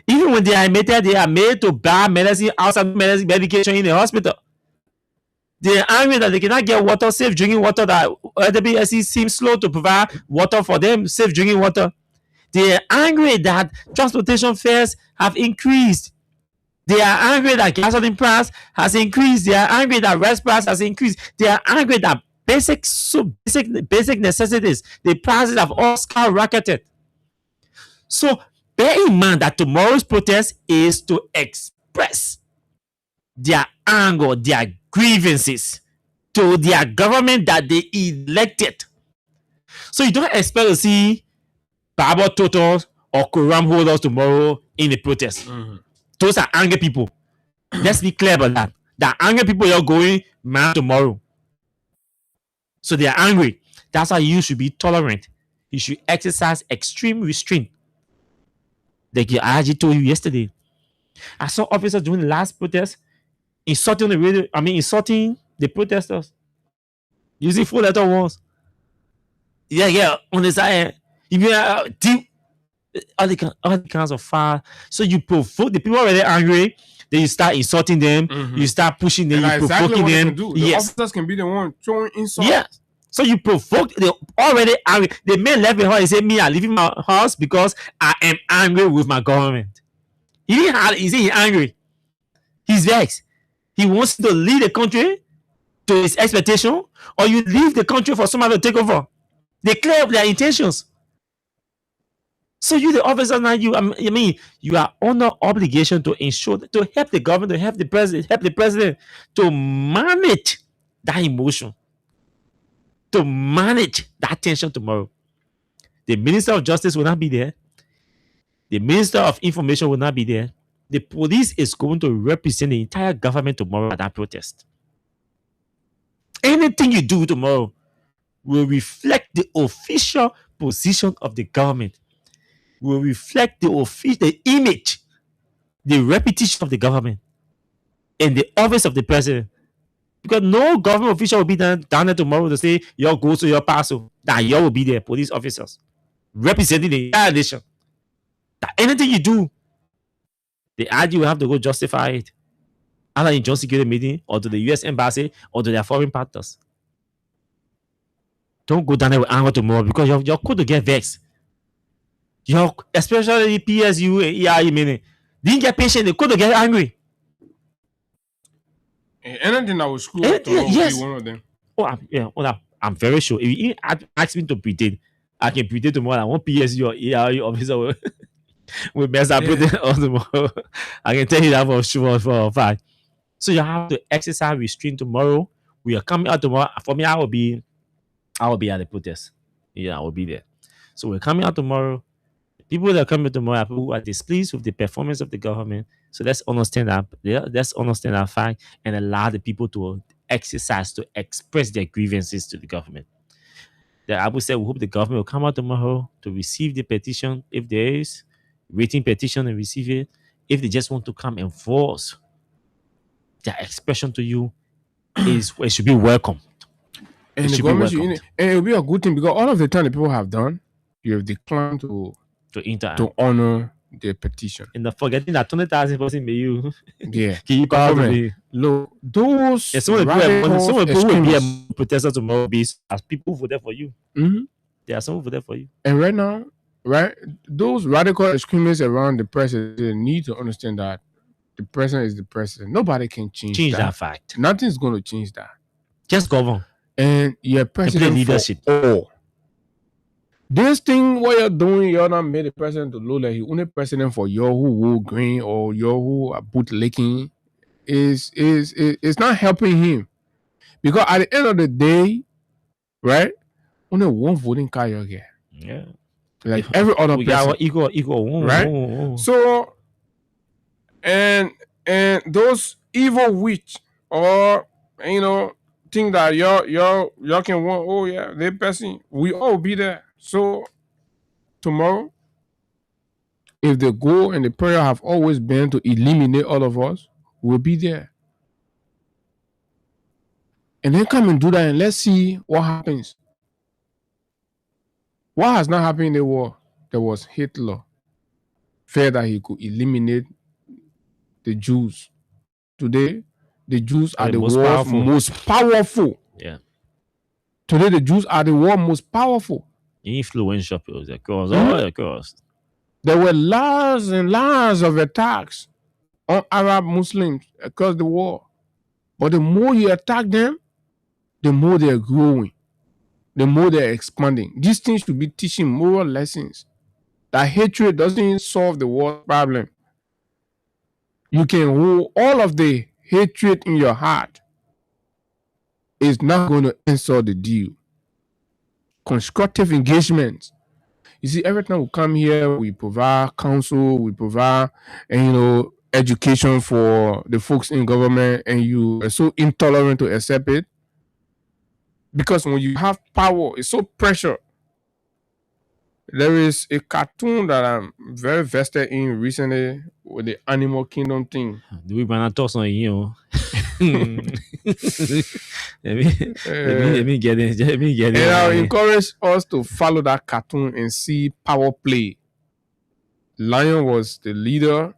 Even when they are admitted, they are made to buy medicine outside medication in the hospital. They are angry that they cannot get water, safe drinking water, that WSC seems slow to provide water for them, safe drinking water. They are angry that transportation fares have increased. They are angry that gasoline price has increased. They are angry that rice price has increased. They are angry that basic necessities, the prices have all skyrocketed. So bear in mind that tomorrow's protest is to express their anger, their grievances to their government that they elected. So you don't expect to see Bible totals or Quran holders tomorrow in the protest. Those are angry people. Let's be clear about that. The angry people are going mad tomorrow. So they are angry. That's why you should be tolerant. You should exercise extreme restraint. Like I actually told you yesterday. I saw officers during the last protest insulting the protesters. Using 4-letter words. On the side. All the kinds of fire. So you provoke the people already angry, then you start insulting them, you start pushing them, you provoking them. The officers can be the one throwing insults. Yes. So you provoke the already angry. The man left the house and said, me, I'm leaving my house because I am angry with my government. He's angry. He's vexed. He wants to lead the country to his expectation, or you leave the country for somebody to take over. They clear up their intentions. So you, the officer, now you are under obligation to ensure to help the government, to help the president to manage that emotion, to manage that tension tomorrow. The Minister of Justice will not be there. The Minister of Information will not be there. The police is going to represent the entire government tomorrow at that protest. Anything you do tomorrow will reflect the official position of the government, will reflect the image, the reputation of the government and the office of the president. Because no government official will be down there tomorrow to say your go to your parcel. That you will be there, police officers representing the entire nation. That anything you do, the IG will have to go justify it, either in joint security meeting or to the US embassy or to their foreign partners. Don't go down there with anger tomorrow because you're cool to get vexed. Especially PSU and EIE meaning. Didn't get patient, they could get angry. Anything that will screw up tomorrow will be one of them. I'm very sure. If you ask me to predict, I can predict tomorrow that one PSU or EIE officer will mess up with it on tomorrow. I can tell you that for sure for a fact. So you have to exercise restraint tomorrow. We are coming out tomorrow. For me, I will be at the protest. Yeah, I will be there. So we're coming out tomorrow. People that are coming tomorrow are people who are displeased with the performance of the government. So let's understand that. Let's understand that fact and allow the people to exercise, to express their grievances to the government. The Abu said, we hope the government will come out tomorrow to receive the petition if there is waiting petition and receive it. If they just want to come and force their expression to you, it should be welcome. And the government should, and it will be a good thing because all of the time the people have done, you have declined to honor their petition. And not forgetting that 20,000 person may you. Yeah. Look, those some people will be a protester tomorrow as people who voted for you. Mm-hmm. There are some who voted for you. And right now, those radical extremists around the president need to understand that the president is the president. Nobody can change that fact. Nothing's going to change that. Just govern. And you're president leadership. For all. This thing what you're doing, you're not made the president to look like he only president for your who will green or your who are bootlicking is not helping him. Because at the end of the day, right? Only one voting card you get. Yeah. Like every other person. Equal. Right? So and those evil witch or think that y'all can want, they person, we all be there. So tomorrow, if the goal and the prayer have always been to eliminate all of us, we'll be there. And then come and do that and let's see what happens. What has not happened in the war? There was Hitler. Feared that he could eliminate the Jews. Today, the Jews are the world's most powerful. Yeah. Today, the Jews are the world's most powerful. Influential people, of course. There were lots and lots of attacks on Arab Muslims across the world. But the more you attack them, the more they're growing, the more they're expanding. These things should be teaching moral lessons. That hatred doesn't solve the world problem. You can hold all of the hatred in your heart. It's not going to answer the deal. Constructive engagement. You see, every time we come here, we provide counsel, we provide, education for the folks in government, and you are so intolerant to accept it. Because when you have power, it's so pressure. There is a cartoon that I'm very vested in recently with the Animal Kingdom thing. Do we want to talk on you? Let me get it. And I encourage us to follow that cartoon and see power play. Lion was the leader.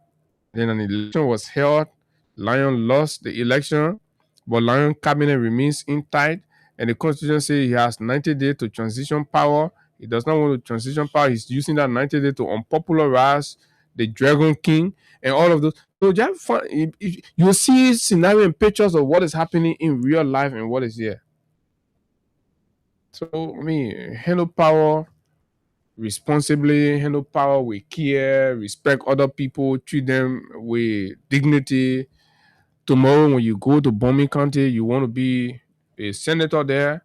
Then an election was held. Lion lost the election, but Lion cabinet remains intact. And the constitution says he has 90 days to transition power. He does not want to transition power. He's using that 90 days to unpopularize the Dragon King and all of those. So just fun. You see scenario and pictures of what is happening in real life and what is here. So handle power responsibly, handle power with care, respect other people, treat them with dignity. Tomorrow when you go to Bombing County, you want to be a senator there,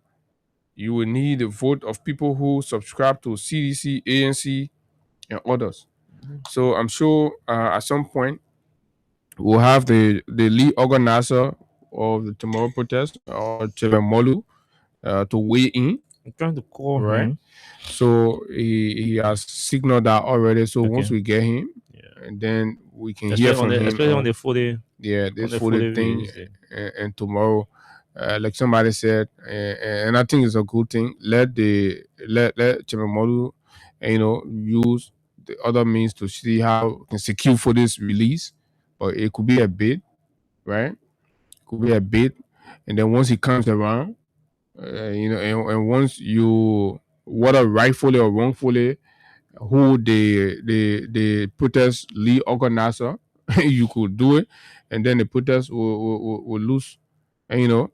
you will need the vote of people who subscribe to CDC, ANC, and others. So I'm sure at some point we'll have the lead organizer of the tomorrow protest, or Chebe Molu, to weigh in I'm trying to call right? him. So he has signaled that already. So once Okay. we get him, Yeah. and then we can hear Especially on from the him especially on on the fully this fully thing, release day. and tomorrow, like somebody said, and I think it's a good thing. Let Chimamanda, use the other means to see how we can secure for this release, but it could be a bid, right? Could be a bid, and then once he comes around, and once you, whether rightfully or wrongfully, who the protest lead organizer, you could do it, and then the protest will lose, and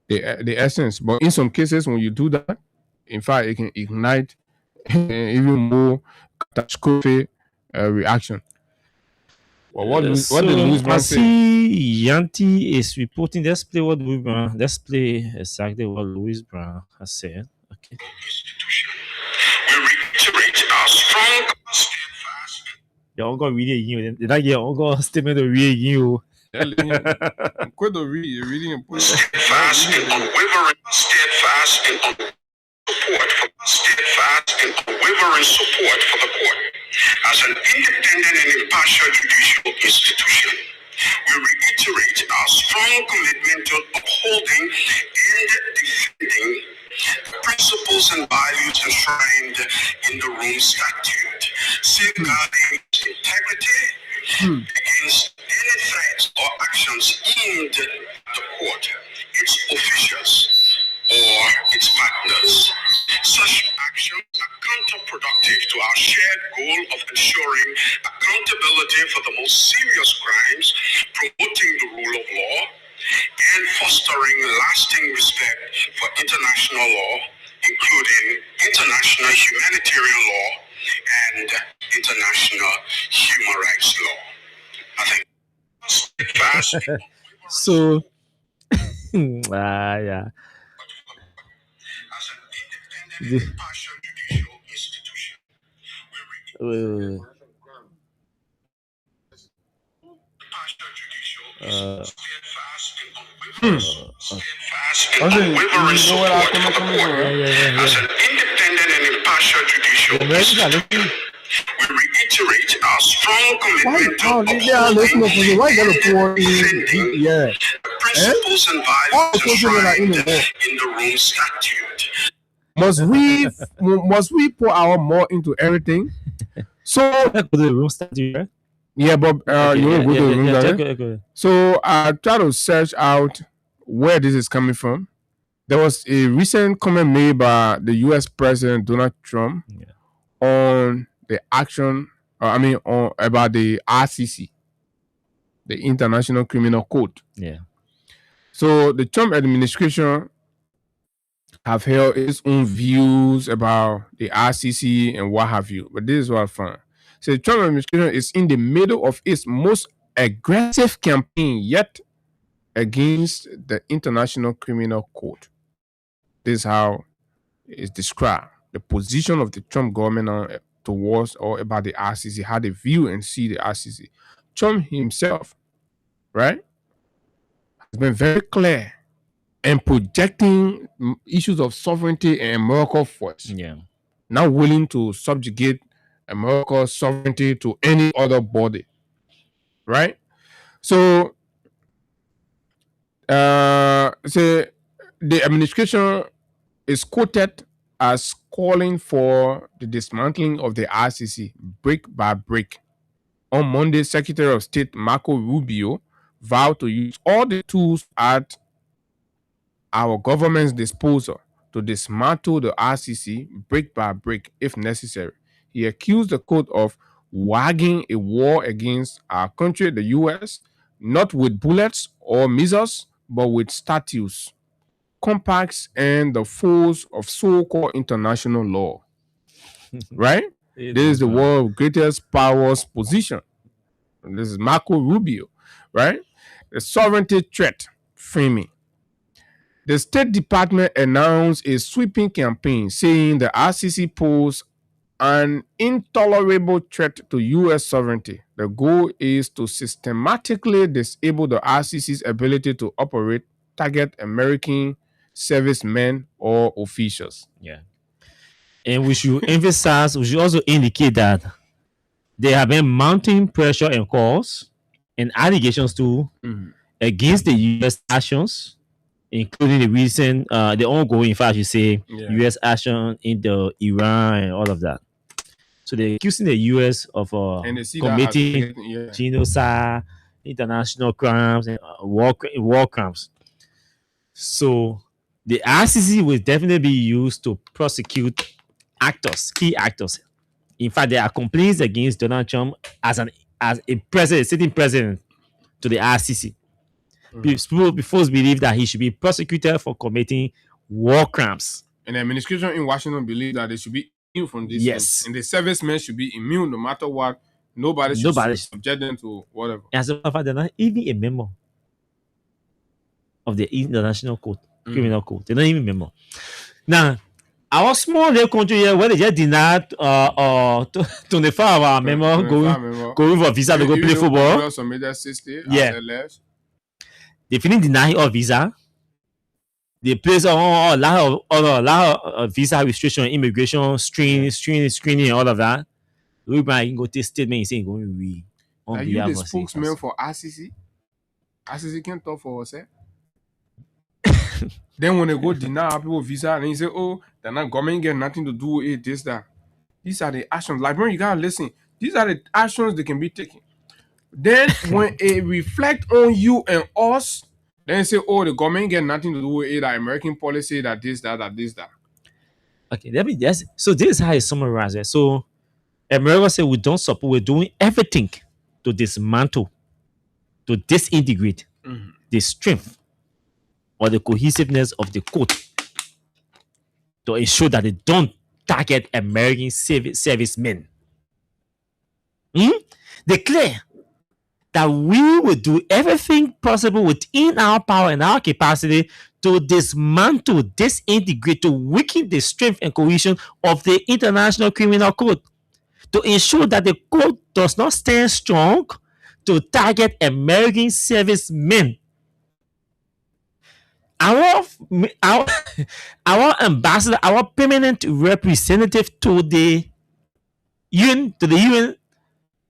the essence. But in some cases, when you do that, in fact, it can ignite even more catastrophic reaction. Well, what did So Louis I Brown say? see Yanti is reporting. Let's play what Louis Brown. Let's play exactly what Louis Brown has said. Okay. We reiterate our strong steadfast. You're all gonna read it again. Did I get all gonna statement to read again? Quit the reading and put Steadfast and unwavering, steadfast and unwavering support for the court as an independent and impartial judicial institution. We reiterate our strong commitment to upholding and defending the principles and values enshrined in the Rome Statute, safeguarding integrity against any threats or actions aimed at the court, its officials, or its partners. Such actions are counterproductive to our shared goal of ensuring accountability for the most serious crimes, promoting the rule of law, and fostering lasting respect for international law, including international humanitarian law and international human rights law. I think fast. So yeah. As an independent and impartial judicial institution, we Uh, impartial judicial steadfast and Okay, unwavering you know what support I'm for the coming court. from, right? As an independent and impartial judicial institution, we reiterate our strong commitment to upholding Why gotta pour and defending yeah. the principles and values enshrined in the Rome Statute. Must we pour our more into everything? So go to the room statue, right? yeah, but you want to go to the room, right? Go. So I try to search out where this is coming from. There was a recent comment made by the U.S. President Donald Trump on the action. On about the RCC, the International Criminal Court. Yeah. So the Trump administration have held its own views about the RCC and what have you. But this is what I found. So the Trump administration is in the middle of its most aggressive campaign yet against the International Criminal Court. This is how it's described. The position of the Trump government towards or about the RCC, how they view and see the RCC. Trump himself, right, has been very clear and projecting issues of sovereignty and American force. Yeah. Not willing to subjugate America's sovereignty to any other body. Right? So the administration is quoted as calling for the dismantling of the RCC brick by brick. On Monday, Secretary of State Marco Rubio vowed to use all the tools at our government's disposal to dismantle the RCC brick by brick if necessary. He accused the court of waging a war against our country, the US, not with bullets or missiles, but with statutes, compacts, and the force of so-called international law. Right? This is the world's greatest powers position. And this is Marco Rubio, right? The sovereignty threat framing. The State Department announced a sweeping campaign saying the RCC poses an intolerable threat to U.S. sovereignty. The goal is to systematically disable the RCC's ability to operate, target American servicemen or officials. Yeah. And we should emphasize, we should also indicate that there have been mounting pressure and calls and allegations too against the U.S. actions, including the recent, the ongoing, in fact, you say, Yeah. U.S. action in the Iran and all of that. So they're accusing the U.S. of And they see that as committing genocide, international crimes, and war crimes. So the ICC will definitely be used to prosecute actors, key actors. In fact, there are complaints against Donald Trump as a president, sitting president to the ICC. People before believe that he should be prosecuted for committing war crimes. And the administration in Washington believe that they should be immune from this. Yes. And the servicemen should be immune no matter what. Nobody should subject them to whatever. As a matter of fact, they're not even a member of the International Court, Criminal Court. They're not even a member. Now, our small little country here, where they just denied 24 of our members going for visa to go play football. Yeah. They finish denying all visa. They place a lot of visa restriction, immigration, screening, and all of that. We might go take statement and say going to read. Are you the spokesman for ICC? ICC can't talk for us, eh? Then when they go deny people visa, and you say, oh, they're not government get nothing to do with it, this, that. These are the actions. Like, bro, you gotta listen. These are the actions that can be taken. Then when it reflect on you and us, then say, oh, the government get nothing to do with it, that American policy, that this, that this, that. Okay, let me just, so this is how I summarize it. So America said we don't support, we're doing everything to dismantle, to disintegrate the strength or the cohesiveness of the court to ensure that they don't target American servicemen. Declare that we will do everything possible within our power and our capacity to dismantle, disintegrate, to weaken the strength and cohesion of the International Criminal Court, to ensure that the court does not stand strong to target American servicemen. Our ambassador, our permanent representative to the UN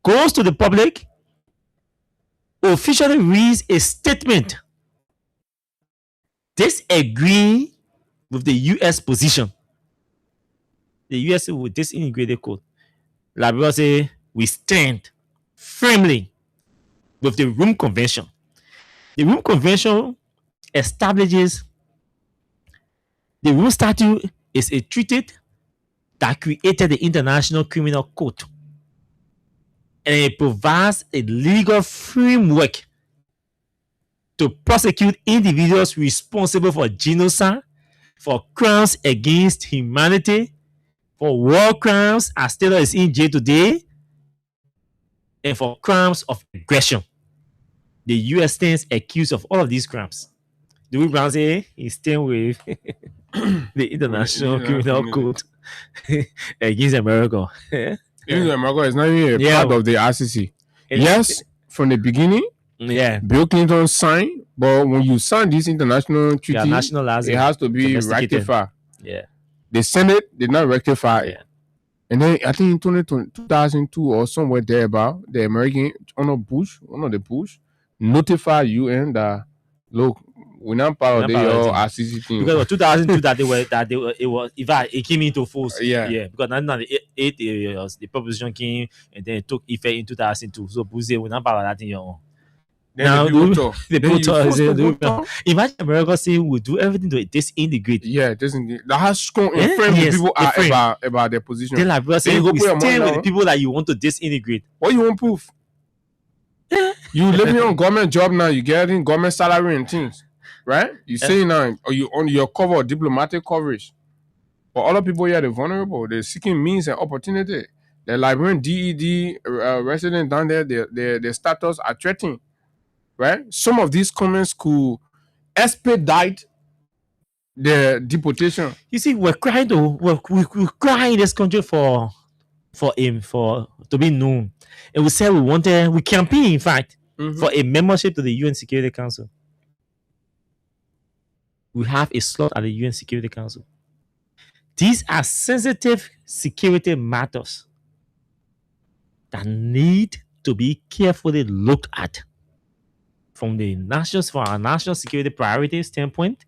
goes to the public, officially reads a statement disagreeing with the US position. The US will disintegrate the code. Liberia say we stand firmly with the Rome Convention. The Rome Convention establishes the Rome Statute is a treaty that created the International Criminal Court, and it provides a legal framework to prosecute individuals responsible for genocide, for crimes against humanity, for war crimes as Taylor is in jail today, and for crimes of aggression. The US stands accused of all of these crimes. Louis Brown say he's staying with the International Criminal Court against America. Even America is not even a part of the ICC. Yes, from the beginning, Bill Clinton signed, but when you sign this international treaty, it has to be rectified. Yeah. The Senate did not rectify it. And then I think in 2002 or somewhere there about the American one of the Bush notified UN that look, we're not part of the ICC thing. Because in 2002 it came into force. Yeah. Because 1998 the proposition came and then it took effect in 2002. So Bush said we're not part of that thing. Now imagine America saying we'll do everything to disintegrate. Yeah, disintegrate. That has strong influence people are about their position. Then Liberia saying we stand with the people that you want to disintegrate. What you want proof? You living on government job now, you getting government salary and things, right? You saying now, or you on your cover of diplomatic coverage. But other people here, they're vulnerable. They're seeking means and opportunity. The Liberian DED resident down there, their status are threatened, right? Some of these comments could expedite the deportation. You see, we're crying we're crying in this country for to be known. And we said we campaign, in fact, for a membership to the UN Security Council. we have a slot at the UN Security Council. These are sensitive security matters that need to be carefully looked at from our national security priority standpoint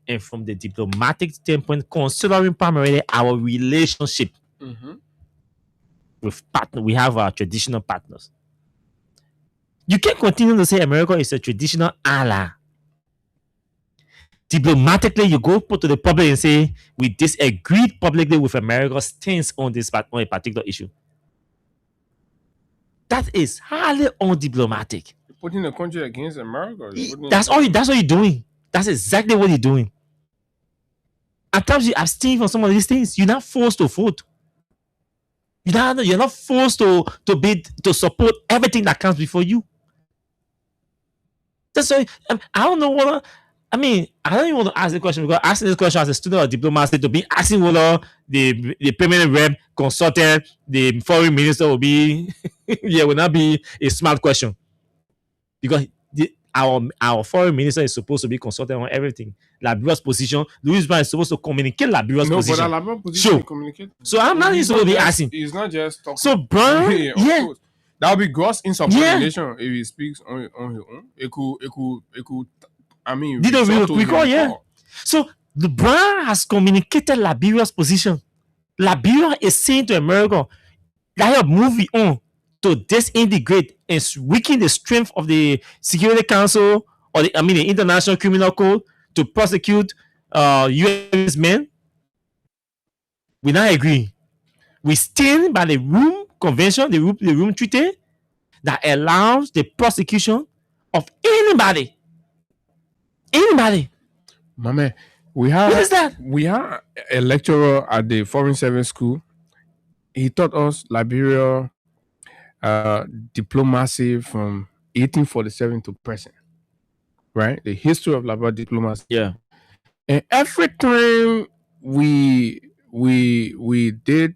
and from the diplomatic standpoint, considering primarily our relationship with partner. We have our traditional partners. You can't continue to say America is a traditional ally. Diplomatically, you go to the public and say we disagreed publicly with America's stance on on a particular issue. That is highly undiplomatic. You're putting the country against America. That's all you're doing. That's exactly what you're doing. At times you abstain from some of these things. You're not forced to vote. You're not forced to support everything that comes before you. That's why I don't know what. I mean, I don't even want to ask the question because asking this question as a student of diplomacy to be asking whether the permanent rep, consultant, the foreign minister will be will not be a smart question. Because our foreign minister is supposed to be consultant on everything. Liberia's position, Louis Brown is supposed to communicate Liberia's position. No, but Liberia's position communicate. So I'm not even supposed to be asking. He's not just talking. So Brown, yeah. That would be gross insubordination if he speaks on his own. It could. I mean, did recall, yeah. So the Brown has communicated Liberia's position. Liberia is saying to America that you're moving on to disintegrate and weaken the strength of the Security Council or the International Criminal Code to prosecute U.S. men. We not agree. We stand by the Rome Convention, the Rome Treaty, that allows the prosecution of anybody. My man, what is that? We had a lecturer at the Foreign Service School. He taught us Liberia diplomacy from 1847 to present. Right? The history of Liberia diplomacy. Yeah. And every time we did,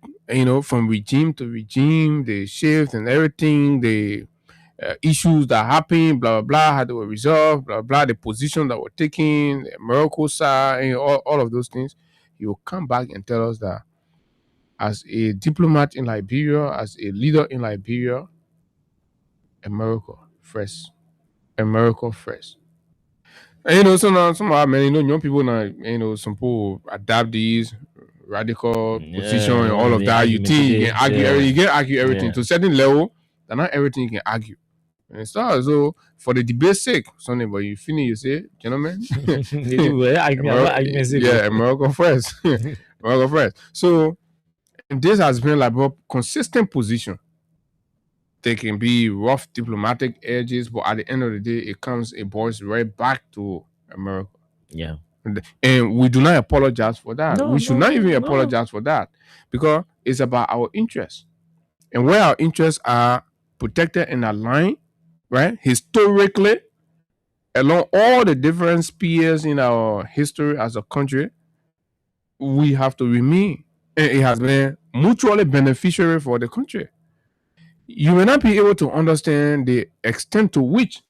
from regime to regime, the shift and everything, the issues that happened, blah, blah, blah, how they were resolved, blah, blah, the position that were taken, the Morocco side, all of those things, he will come back and tell us that as a diplomat in Liberia, as a leader in Liberia, America first. And so now some young people now, some people adapt these radical position and all of that. You think you can argue, you can argue everything to a certain level, but not everything you can argue. And it's not as though for the debate's sake, something, but you finish, you say, gentlemen, America first. America first. So this has been like a consistent position. There can be rough diplomatic edges, but at the end of the day, it boils right back to America. Yeah. And we do not apologize for that. We should not even apologize for that because it's about our interests. And where our interests are protected and aligned, right, historically, along all the different spheres in our history as a country, we have to remain. And it has been mutually beneficial for the country. You may not be able to understand the extent to which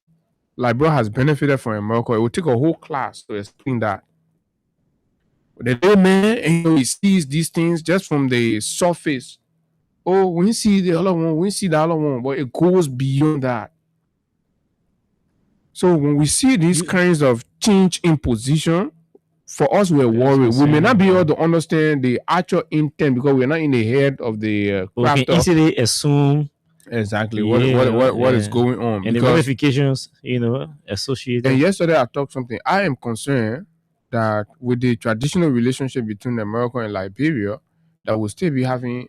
Liberia has benefited from America. It will take a whole class to explain that. But the day man, he sees these things just from the surface. Oh, when you see the other one, when you see the other one, but it goes beyond that. So when we see these kinds of change in position, for us, we're worried. We may not be able to understand the actual intent because we're not in the head of the crafter. We can easily assume exactly what is going on and the ramifications, associated. And yesterday I talked something. I am concerned that with the traditional relationship between America and Liberia, that we'll still be having,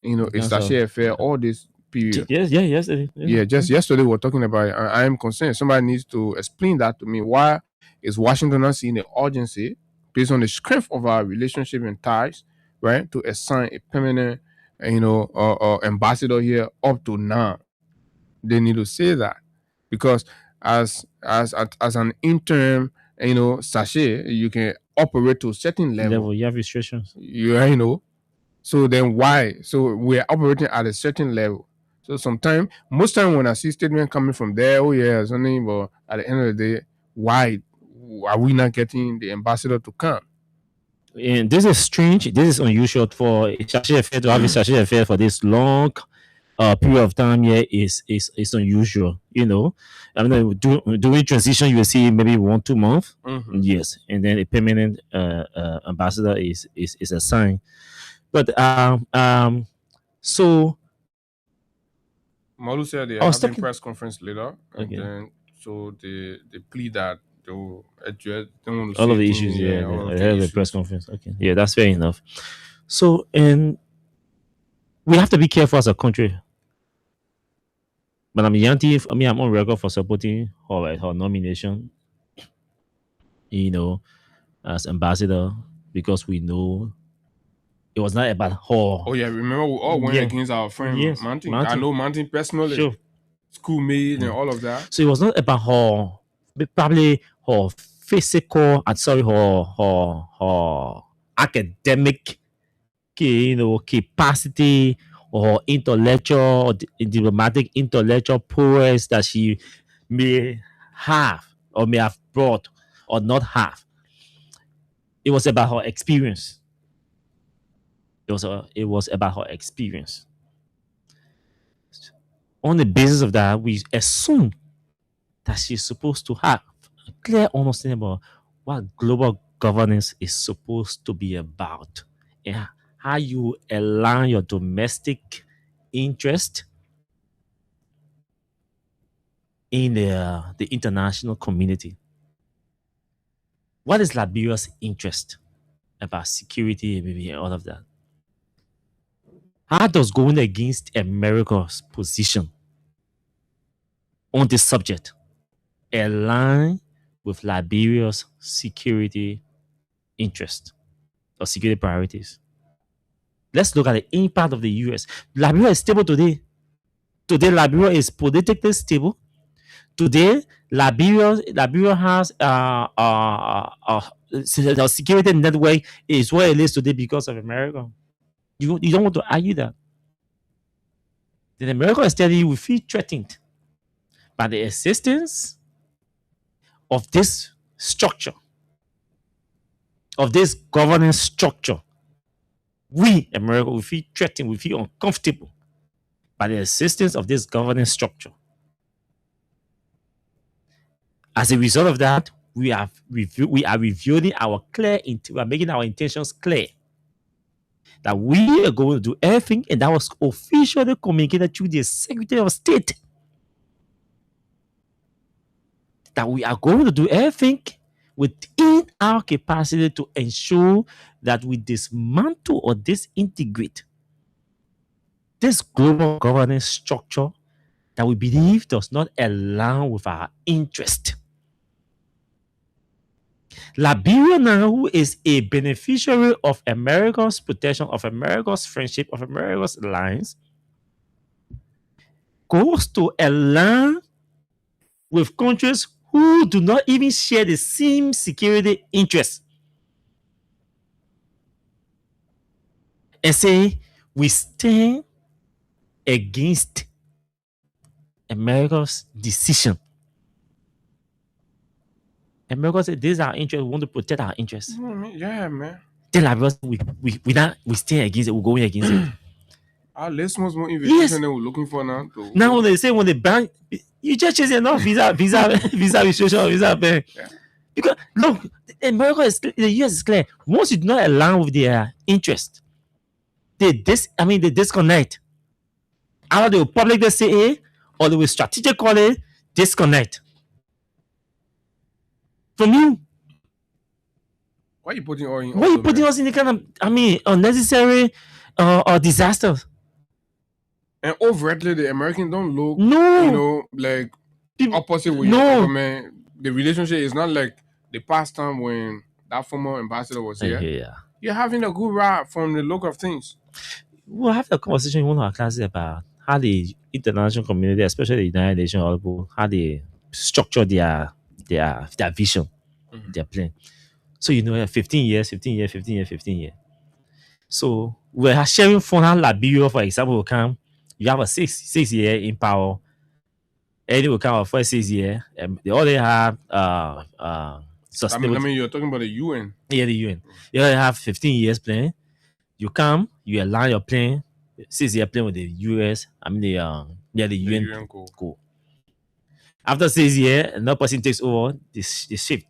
a sachet affair all this period. Yesterday. Just yesterday we were talking about it. I am concerned. Somebody needs to explain that to me. Why is Washington not seeing the urgency based on the strength of our relationship and ties, right, to assign a permanent, ambassador here up to now? They need to say that because as an interim, sachet, you can operate to a certain level. You have restrictions. So then why? So we're operating at a certain level. So most time when I see statement coming from there, oh yeah, something, but at the end of the day, why are we not getting the ambassador to come? And this is strange. This is unusual for a Shashi affair to have a Shashi affair for this long period of time here is unusual. You know, I mean, during transition, you will see maybe 1-2 months. Yes, and then a permanent ambassador is assigned. But so Malu said they I are was having talking. press conference later, and Okay. then so they plead that they will address, they want to All say of the things, issues, yeah, yeah, all I of the heard the issues. press conference. Okay, yeah, that's fair enough. So, and we have to be careful as a country. But Yanti, I mean, I'm on record for supporting her nomination, you know, as ambassador because we know it was not about her. Oh yeah, remember we all went Yeah. against our friend Yes, Martin. I Martin. know Martin personally, Sure. schoolmate and all of that. So it was not about her, but probably her physical and sorry, her academic, capacity or intellectual or diplomatic intellectual prowess that she may have or may have brought or not have. It was about her experience. It was about her experience. On the basis of that, we assume that she's supposed to have a clear understanding about what global governance is supposed to be about and how you align your domestic interest in the international community. What is Liberia's interest about security and maybe all of that? How does going against America's position on this subject align with Liberia's security interest or security priorities? Let's look at the impact of the US. Liberia is stable today. Today, Liberia is politically stable. Today, Liberia has the security network is where it is today because of America. You don't want to argue that. Then America is telling you we feel threatened by the existence of this structure, of this governance structure. We, America, we feel threatened, we feel uncomfortable by the existence of this governance structure. As a result of that, we are revealing our we are making our intentions clear that we are going to do everything, and that was officially communicated through the Secretary of State that we are going to do everything within our capacity to ensure that we dismantle or disintegrate this global governance structure that we believe does not align with our interest. Liberia now, who is a beneficiary of America's protection, of America's friendship, of America's alliance, goes to align with countries who do not even share the same security interests and say we stand against America's decision. America said, this is our interest. We want to protect our interests. You know what I mean? Yeah, man. Then Liberia, we stand against it. We're going against it. Our list was more invitation Yes. than we're looking for now. Now when they say when they ban, you just chase enough visa restriction, visa ban. Yeah. Because look, America is the US is clear. Once you do not align with their interest, they disconnect. Either they will publicly say A or they will strategically disconnect from you. Why are you putting all in? Why are you putting us in the kind of unnecessary disasters? And overtly, the Americans don't look, No, like opposite with your government. The relationship is not like the past time when that former ambassador was here. Yeah. You're having a good ride from the look of things. We'll have a conversation in one of our classes about how the international community, especially the United Nations, how they structure their vision, their plan. So 15 years. So we're sharing for how Liberia, for example, will come. You have a 6 year in power. And it will come a first 6 year. They already have sustainable. I mean, you're talking about the UN. Yeah, the UN. You have 15 years plan. You come, you align your plan. 6 year plan with the US. I mean the UN UN goal. goal. After 6 years, another person takes over the shift.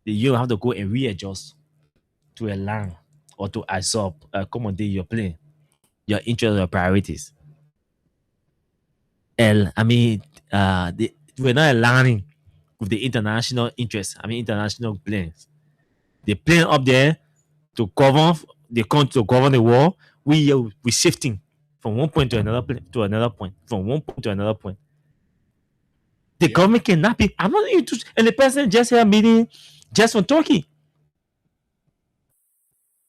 The UN have to go and readjust to align or to absorb, accommodate your plan, your interests, your priorities. And I mean, we're not aligning with the international interests. I mean, international plans. The plan up there to govern the country, to govern the world. We shifting from one point to another to another point, from one point to another point. The government cannot be. I'm not into. And the president just had a meeting just from Turkey.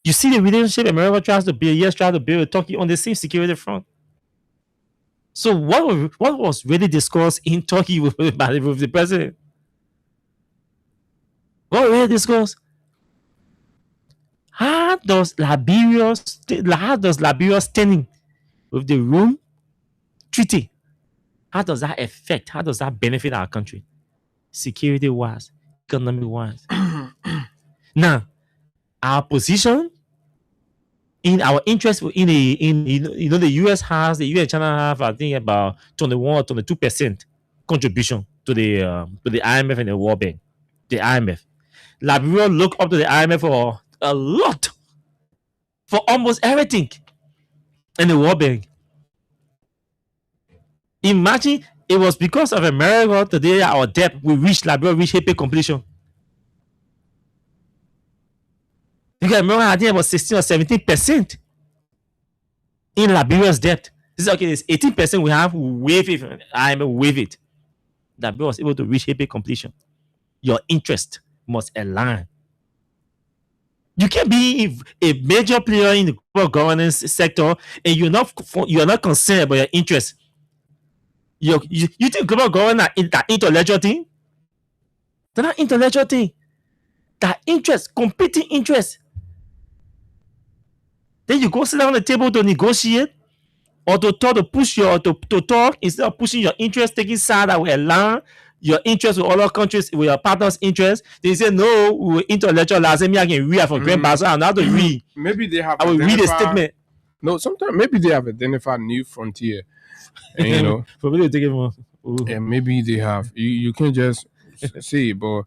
You see the relationship America tries to build, yes, tries to build with Turkey on the same security front. So what was really discussed in Turkey with the president? What was really discussed? How does Liberia standing with the Rome Treaty? How does that affect? How does that benefit our country? Security wise, economic wise. Now, our position in our interest in the US has, the US China have, I think, about 21 or 22% contribution to the IMF and the World Bank. The IMF. Liberia look up to the IMF for a lot, for almost everything, and the World Bank. Imagine it was because of America today our debt we Liberia reached HPA completion. Because America I think about 16 or 17% in Liberia's debt. This is okay, it's 18% we have, we waive it, IMF waive it. Liberia was able to reach HPA completion. Your interest must align. You can be a major player in the global governance sector and you're not concerned about your interest. You think global governance is that intellectual thing? They're not intellectual thing. That interest, competing interest. Then you go sit down on the table to negotiate or to talk, to push your to talk instead of pushing your interest, taking side that will align your interest with other countries, with your partner's interest. They say no, we will intellectualize me. I can read from Grand Bazaar and how to read. Maybe they have. I will read a statement. No, sometimes maybe they have identified new frontier. And, you know, for me to take it more. Yeah, maybe they have. You can't just say, but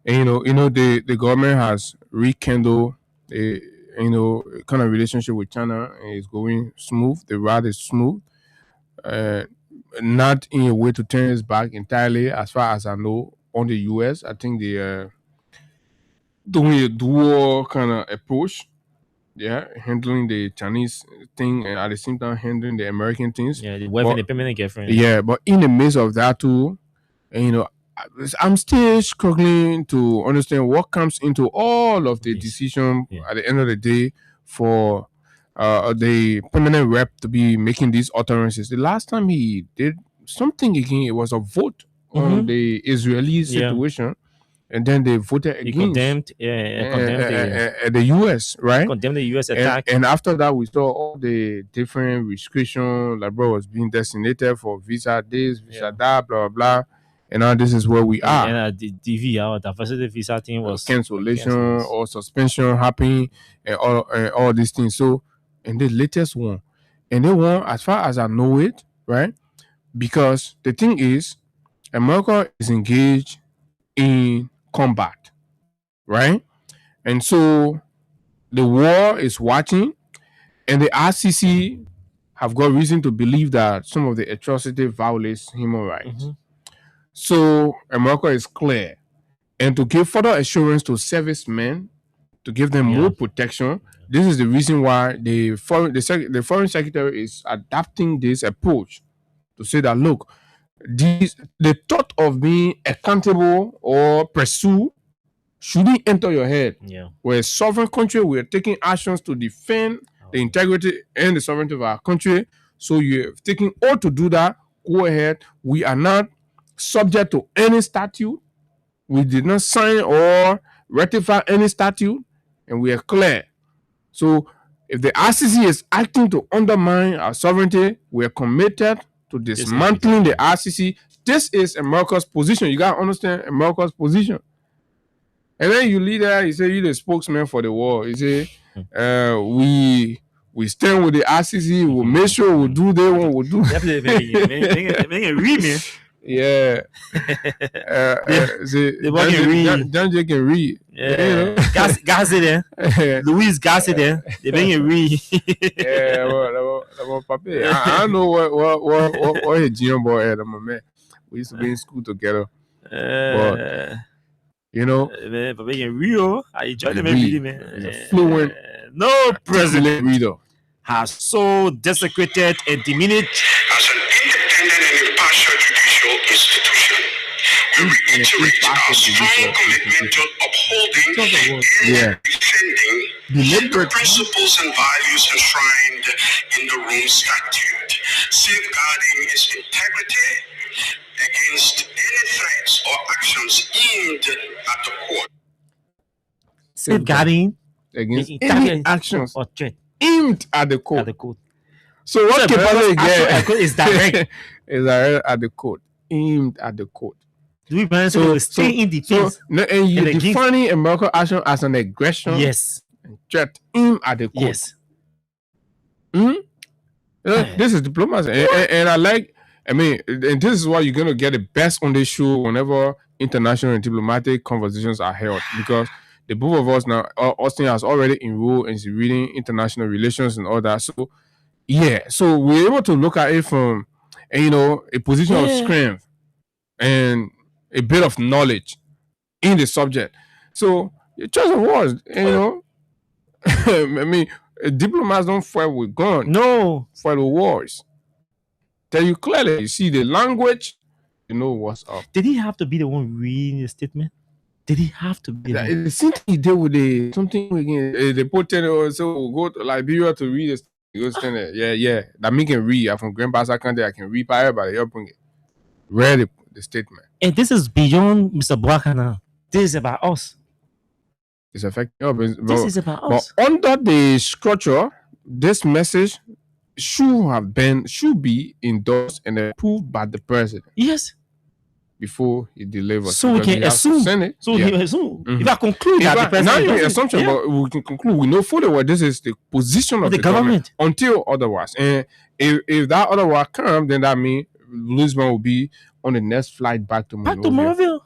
and, the government has rekindled a kind of relationship with China and it's going smooth. The ride is smooth. Not in a way to turn its back entirely, as far as I know, on the US. I think they are doing a dual kind of approach. Yeah, handling the Chinese thing and at the same time handling the American things. Yeah, the wife and the permanent girlfriend. Yeah, but in the midst of that too, and, I'm still struggling to understand what comes into all of the decision at the end of the day for the permanent rep to be making these utterances. The last time he did something again, it was a vote on the Israeli situation. And then they voted against. He condemned the US, right? Condemned the US attack. And after that, we saw all the different restrictions. Like, bro was being designated for visa this, visa that, blah, blah, blah. And now this is where we are. And the DV, the facility visa thing was cancellation or suspension happening and all these things. So, and the latest one, and they want, as far as I know it, right? Because the thing is, America is engaged in combat, right? And so the war is watching, and the RCC have got reason to believe that some of the atrocity violates human rights. So America is clear, and to give further assurance to servicemen, to give them more protection. This is the reason why the foreign secretary is adapting this approach to say that, look, the thought of being accountable or pursue shouldn't enter your head. We're a sovereign country. We're taking actions to defend the integrity and the sovereignty of our country. So you're taking all to do that. Go ahead. We are not subject to any statute. We did not sign or ratify any statute, and we are clear. So if the RCC is acting to undermine our sovereignty, we are committed to dismantling the RCC. This is America's position. You got to understand America's position. And then you lead there, you say you the spokesman for the war. You say, we stand with the RCC, we'll make sure we'll do that one, we'll do. Make it read, man. Yeah. John J can read. Yeah. Gassi there. Louis Gassi there. They make it read. Yeah, well, Papi. I don't know what his junior boy had, my man. We used to be in school together. But you know, man, but making real, I enjoy them reading, man. He's a fluent, no president reader has so desecrated and diminished as an independent and impartial judicial institution. We reiterate our strong commitment to upholding and defending the principles and values enshrined in the Rome Statute, safeguarding its integrity against any threats or actions aimed at the court. Safeguarding against any actions or threat aimed at the court. So what so can get is direct. Is direct at the court, aimed at the court. Do we plan to stay in defense? And you defining American action as an aggression? Yes. Threat aimed at the court. Yes. This is diplomacy, and I like. I mean, and this is why you're gonna get the best on this show whenever international and diplomatic conversations are held, because the both of us now, Austin has already enrolled in reading international relations and all that. So, yeah, so we're able to look at it from, a position of strength and a bit of knowledge in the subject. So, the choice of words, I mean, diplomats don't fight with guns. No, fight with wars. Tell you clearly, you see the language, you know what's up. Did he have to be the one reading the statement? Did he have to be? It seems he did with something again. They put so we'll go to Liberia to read this. He goes stand there. Yeah. That me can read. I'm from Grandpa's country. I can read by everybody. Read the statement. And this is beyond Mr. Bwaka now. This is about us. It's affecting us. This is about us. But under the structure, this message should be endorsed and approved by the president. Yes. Before he delivers. So we can assume. He assume. If I conclude that the president. Not even assumption, but we can conclude. We know fully well this is the position of the government until otherwise. And if that otherwise comes, then that means Lisbon will be on the next flight back to Monrovia.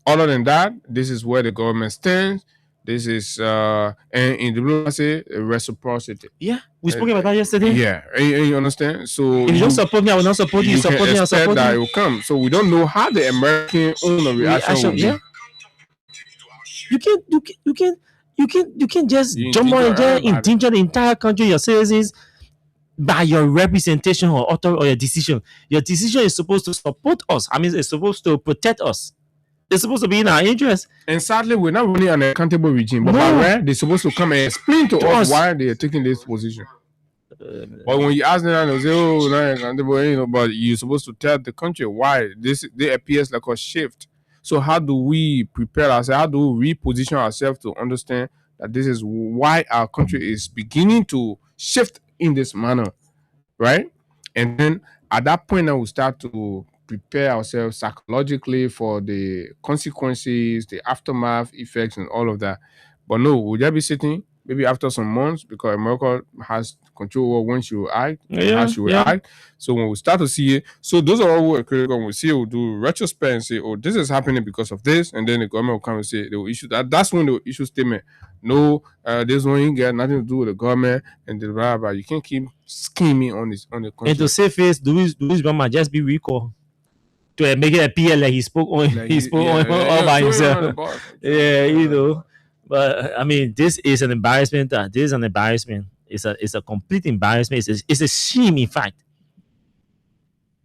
Other than that, this is where the government stands. This is and in diplomacy, reciprocity. Yeah, we spoke about that yesterday. Yeah, you understand. So if you don't support me, I will not support you. Support me, I support that you. It will come. So we don't know how the American own reaction will be. Yeah. You can just jump on there, endanger the entire country, your citizens, by your representation or your decision. Your decision is supposed to support us. I mean, it's supposed to protect us. It's supposed to be in our interest. And sadly, we're not really an accountable regime. But they're supposed to come and explain to us why they are taking this position. But when you ask them, they'll say, "Oh, not accountable," but you're supposed to tell the country why they appears like a shift. So how do we prepare ourselves? How do we reposition ourselves to understand that this is why our country is beginning to shift in this manner, right? And then at that point, now we start to prepare ourselves psychologically for the consequences, the aftermath effects, and all of that. But no, we'll just be sitting maybe after some months, because America has control over when she will act, how she will act. So when we start to see it, so those are all critical. When we see it, we'll do retrospect and say, "Oh, this is happening because of this," and then the government will come and say they will issue that. That's when they will issue statement. No, this one ain't got nothing to do with the government and the blah blah. You can't keep scheming on the country. And to say face, Louis Bama just be recalled to make it appear like he spoke on all by himself. Yeah, But I mean, this is an embarrassment. This is an embarrassment. It's a complete embarrassment. It's a shame, in fact.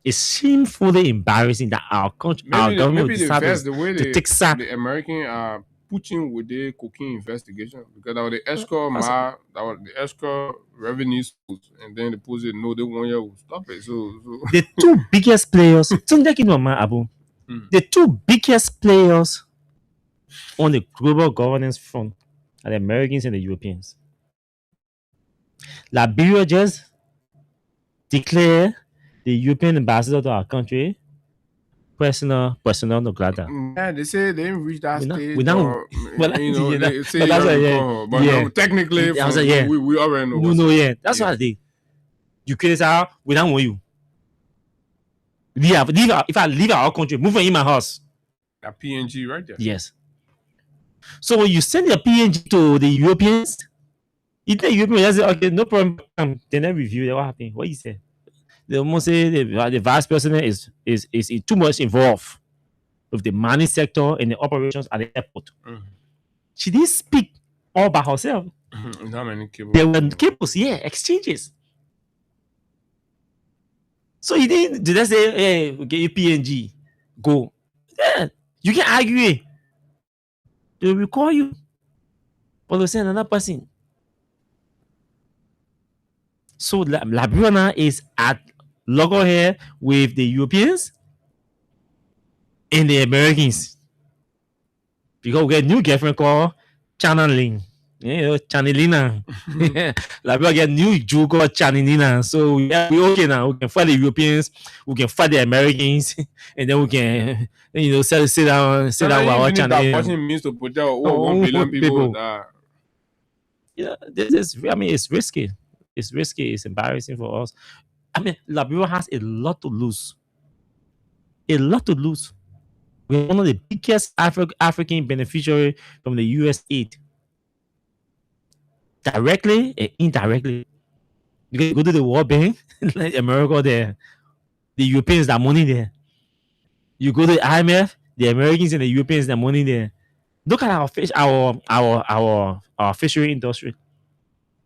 It's shamefully embarrassing that our country, our government decided to take sack. The American are pushing with the cocaine investigation, because that was the escrow revenue schools, and then the police said no, they 1 year will stop it. So the two biggest players, the two biggest players on the global governance front are the Americans and the Europeans. Liberia just declared the European ambassador to our country personal no grata. Yeah, they say they didn't reach that stage, we now, or well, you know, they say but you that's don't why, recall. But yeah. now, technically, I was like, we already know no, what's up. yeah. That's Yeah. what I did. You create how we don't want you. If I leave our country, move in my house. That PNG right there. Yes. So when you send your PNG to the Europeans, you think Europeans say, okay, no problem. They never review it. What happened? What you say? They almost say the vice president is too much involved with the money sector and the operations at the airport. She didn't speak all by herself. Not many cables. There were cables, yeah, exchanges. So you didn't did they say, hey, we get you PNG, go. Yeah, you can argue it. They will call you. But they'll send another person. So Liberia now is at loggerhead with the Europeans and the Americans. Because we get a new girlfriend called Channeling. Chanelina. Liberia get new Jew called Chanelina. So we okay now. We can fight the Europeans, we can fight the Americans, and then we can sit down with our Chanelina. That means to put out 1 billion people. Yeah, it's risky. It's risky. It's embarrassing for us. I mean, Liberia has a lot to lose. A lot to lose. We're one of the biggest African beneficiaries from the US aid. Directly and indirectly. You go to the World Bank, like America there. The Europeans, that money there. You go to the IMF, the Americans and the Europeans, that money there. Look at our fish, our fishery industry.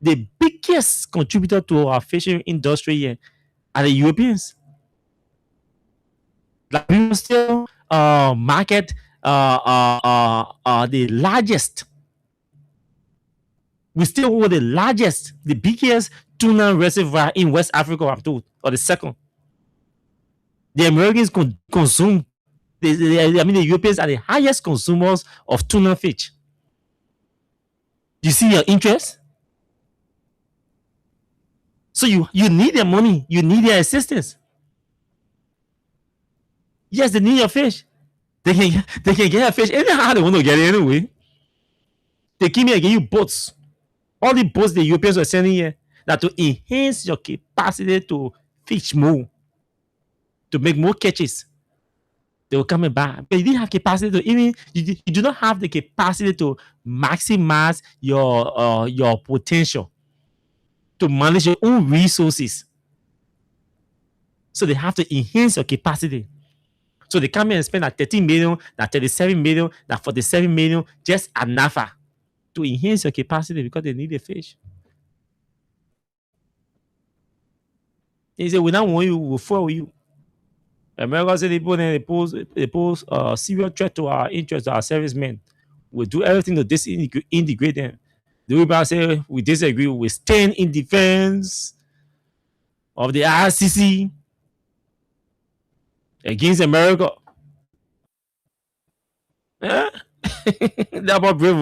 The biggest contributor to our fishing industry here are the Europeans. Like we still market the largest. We still hold the largest, the biggest tuna reservoir in West Africa, I'm told, or the second. The Americans consume. The Europeans are the highest consumers of tuna fish. You see your interest? So you need their money, you need their assistance. Yes, they need your fish. They can get a fish anyhow they want to get it anyway. They came here and give you boats. All the boats the Europeans were sending here, that to enhance your capacity to fish more, to make more catches. They will come back. But you didn't have capacity to even you do not have the capacity to maximize your potential, to manage your own resources. So they have to enhance your capacity. So they come in and spend that 13 million, that 37 million, that 47 million, just enough to enhance your capacity because they need a fish. They say, we don't want you, we'll follow you. America said they pose serious threat to our interests, our servicemen. We'll do everything to disintegrate them. The Liberia say we disagree, we stand in defense of the RCC against America. Yeah. That was brave.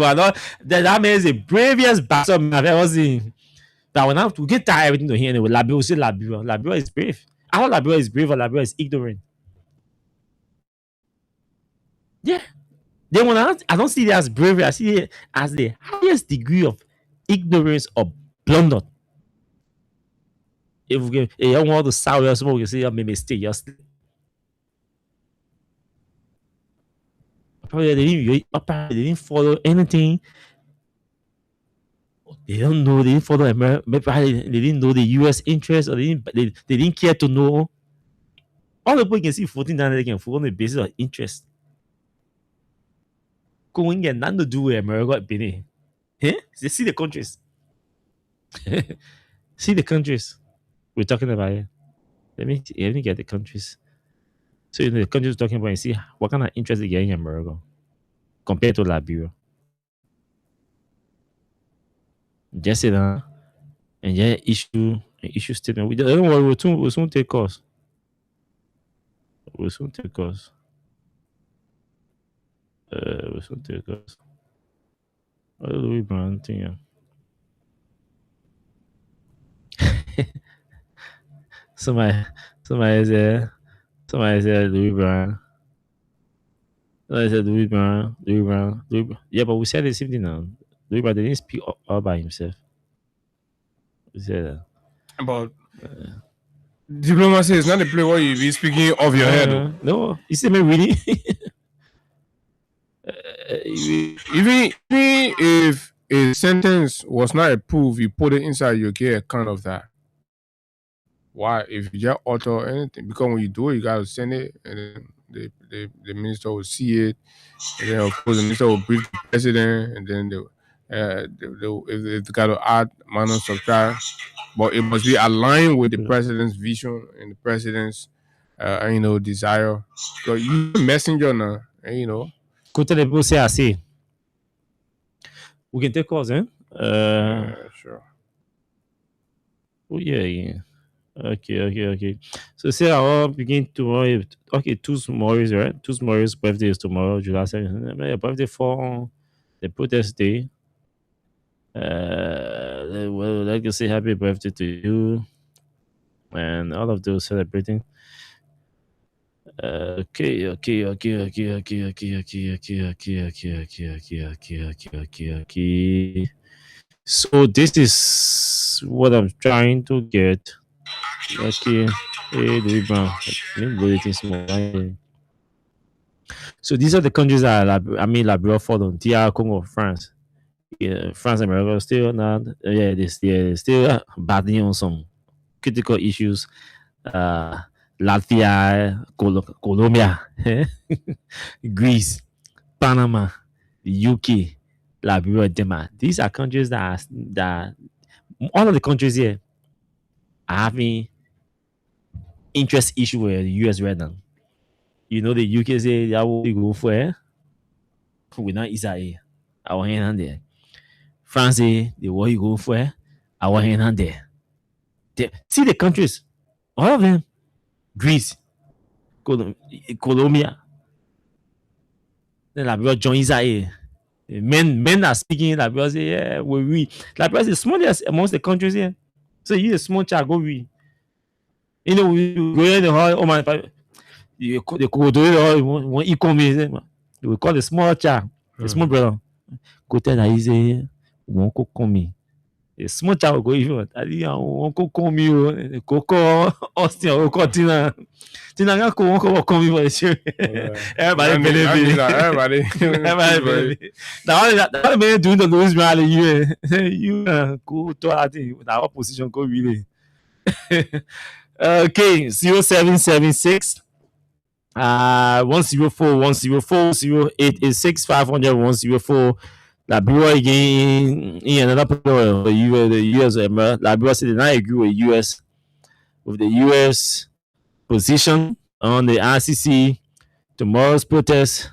That man is the bravest bastard I've ever seen. That when we get tired everything to hear anyway. Liberia will say Liberia. Liberia is brave. I thought Liberia is brave or Liberia is ignorant. Yeah. Then when I don't see it as bravery, I see it as the highest degree of ignorance or blunder. If we get a young one to sour your smoke, you say you made a mistake. Probably they didn't follow anything. They don't know. They didn't follow America. They didn't know the U.S. interest, or they didn't care to know. All the people can see voting down there, they can vote on the basis of interest. Going get nothing to do with America, Benin. Huh? They see the countries. See the countries we're talking about here. Let me get the countries. So the countries we're talking about and see what kind of interest they get in America compared to Liberia. Just sit down and issue statement. We don't worry, we'll soon take course. We'll soon take course. We'll soon take course. What do we brand thing? Somebody said Louis Brown. I said Louis Brown, Louis Brown, Louis Brown. Yeah, but we said the same thing now. Louis Brown didn't speak all by himself. We said that. But diplomacy is not a play where you be speaking off your head. No, you see me reading. Even if a sentence was not approved, you put it inside, you get account of that. Why? If you just alter anything, because when you do it, you gotta send it, and then the minister will see it, and then of course the minister will brief the president, and then if they gotta add, minus, subtract, but it must be aligned with the president's vision and the president's desire. Because you messenger now, and Côté des people say I say. We can take calls, sure. Oh yeah. Okay. So say I'll begin tomorrow. Okay, tomorrow's right. Tomorrow's birthday is tomorrow, July 2nd. Your birthday for the protest day. Well, like I say, happy birthday to you and all of those celebrating. Okay. So this is what I'm trying to get. Okay. Hey, Louis Brown. Let me load it in small. So these are the countries that Liberia follow: DR Congo, France. Yeah, France and America still not. They're still battling on some critical issues. Latvia, Colombia, Greece, Panama, the UK, Liberia, Denmark. These are countries that all of the countries here are having interest issue with the US right now. You know, the UK say that will go for it. We not Israel. Our hand there. France say the war you go for it. Our hand there. See the countries, all of them. Greece, Colombia. Then Liberia join Israel. Men are speaking Liberia say, yeah, we. Liberia is the smallest amongst the countries here. So you a small child, go we. You know, we go in the hall, oh my, you go do it all, one economy. We call the small child, the small brother. Go tell that he say, won't go come me. The small child go even. I won't go come me. Go call Austin or go Tina. Tina go won't go come me for the show. Everybody believe. Everybody believe. That one man doing the Louis rally. You go to that thing. That opposition go really. Okay, 0776 104 104 0886 500 104. Liberia again in another problem. The US Liberia said they not agree with the US position on the RCC. Tomorrow's protest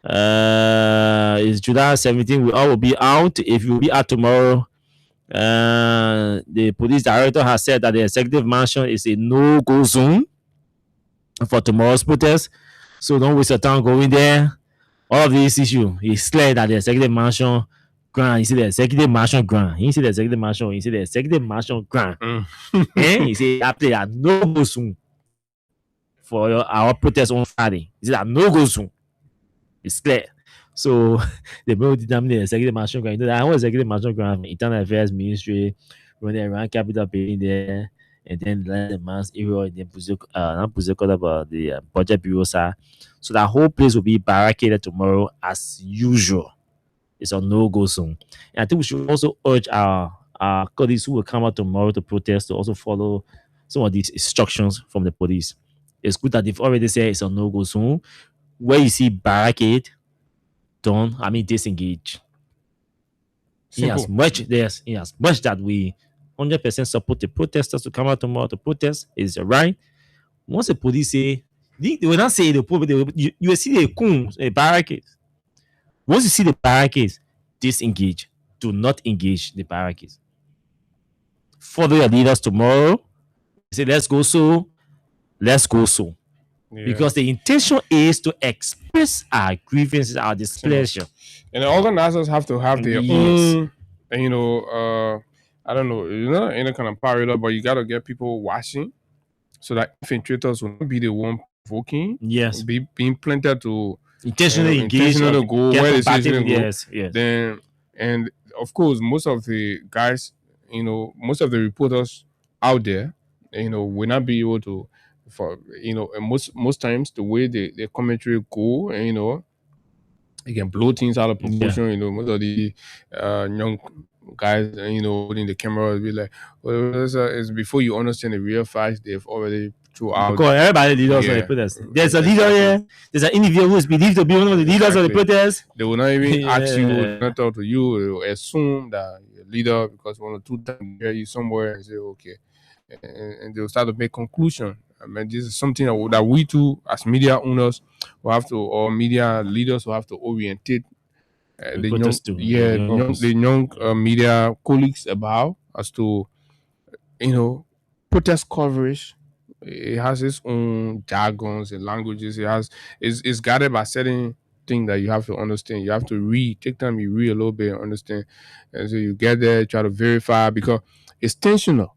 is July 17th. We all will be out. If you will be out tomorrow, the police director has said that the executive mansion is a no-go zone for tomorrow's protest. So don't waste your time going there. All of these issues, he's clear that the executive mansion grant. He said the executive mansion grant. He said the executive mansion. He said the executive mansion grant. And he said that play a no-go zone for our protest on Friday. He said that no-go zone. It's clear. So they will determine the executive mansion grant. You know, that whole executive mansion grant, Internal Affairs Ministry, when they around capital building there, and then the mass area, and then put about the budget bureau, sir. So that whole place will be barricaded tomorrow as usual. It's a no-go zone. And I think we should also urge our colleagues who will come out tomorrow to protest to also follow some of these instructions from the police. It's good that they've already said it's a no-go zone. Where you see barricade, disengage. In as much that we 100% support the protesters to come out tomorrow to protest, is right. Once the police say, they will not say you will see the barricades. Once you see the barricades, disengage. Do not engage the barricades. Follow your leaders tomorrow. Say, let's go so. Yeah. Because the intention is to express our grievances, our displeasure. And the organizers have to have their own, I don't know, any kind of parallel, but you got to get people watching so that infiltrators will not be the one provoking. Yes. Being planted to intentionally engage intentional or to go get where they say combative. shouldn't go. Yes, yes. Then, and of course, most of the guys, most of the reporters out there, will not be able to, for and most times the way the commentary go, and you can blow things out of Yeah. proportion. Most of the young guys, holding the camera will be like, well, it's before you understand the real facts, they've already threw out. Because everybody leaders of the Yeah, protest. There's a leader here. There's an individual who is believed to be one of the leaders of the exactly. protest. They will not even ask you, they will Yeah. not talk to you. They will assume that you're a leader because one or two times they hear you somewhere and say, okay. And they'll start to make conclusion. I mean, this is something that we too, as media owners, will have to, or media leaders, will have to orientate the young, Protest too. yeah, the young media colleagues about, as to, protest coverage. It has its own jargons and languages. It's guided by certain thing that you have to understand. You have to read. Take time, you read a little bit and understand. And so you get there, try to verify, because it's tensional.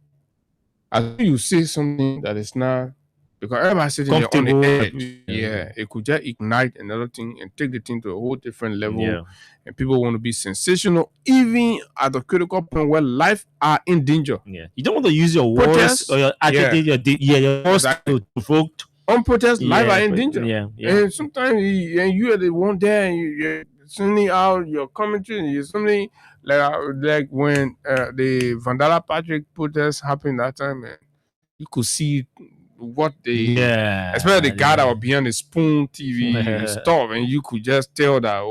As soon as you say something that is not, because everybody's sitting there on the Comfortable. edge. Yeah, it could just ignite another thing and take the thing to a whole different level. Yeah. And people want to be sensational, even at the critical point where life are in danger. Yeah. You don't want to use your words Protest, or your attitude, your words exactly. to provoke. On protest, life are in but- danger. Yeah. And sometimes you are the one there, and you're sending out your commentary, and you're something like when the Vandala Patrick protest happened that time, and you could see what they, especially the guy that was behind the Spoon TV stuff, and you could just tell that,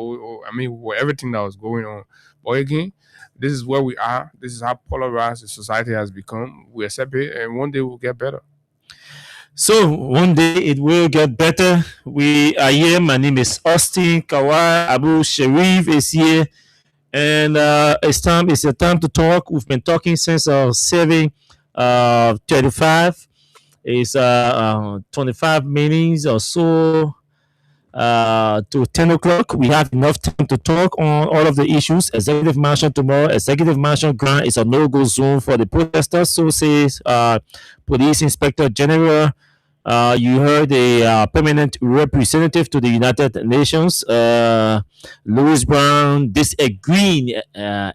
everything that was going on. But again, this is where we are. This is how polarized the society has become. We accept it, and one day we'll get better. So one day it will get better. We are here. My name is Austin Kawai. Abu Sharif is here, and it's a time to talk. We've been talking since 7:35. It's 25 minutes or so to 10 o'clock. We have enough time to talk on all of the issues. Executive Mansion tomorrow. Executive Mansion grant is a no-go zone for the protesters. So says Police Inspector General. You heard a permanent representative to the United Nations, Louis Brown, disagreeing,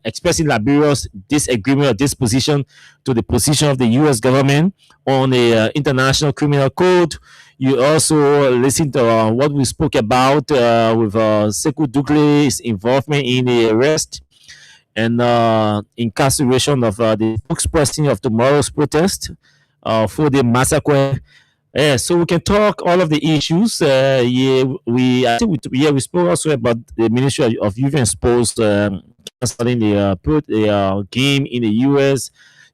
expressing Liberia's disagreement or disposition to the position of the U.S. government on the International Criminal Code. You also listened to what we spoke about with Sekou Doumbouya's involvement in the arrest and incarceration of the spokesperson of tomorrow's protest for the massacre. Yeah, so we can talk all of the issues. We spoke also about the Ministry of Youth and Sports canceling the game in the U.S.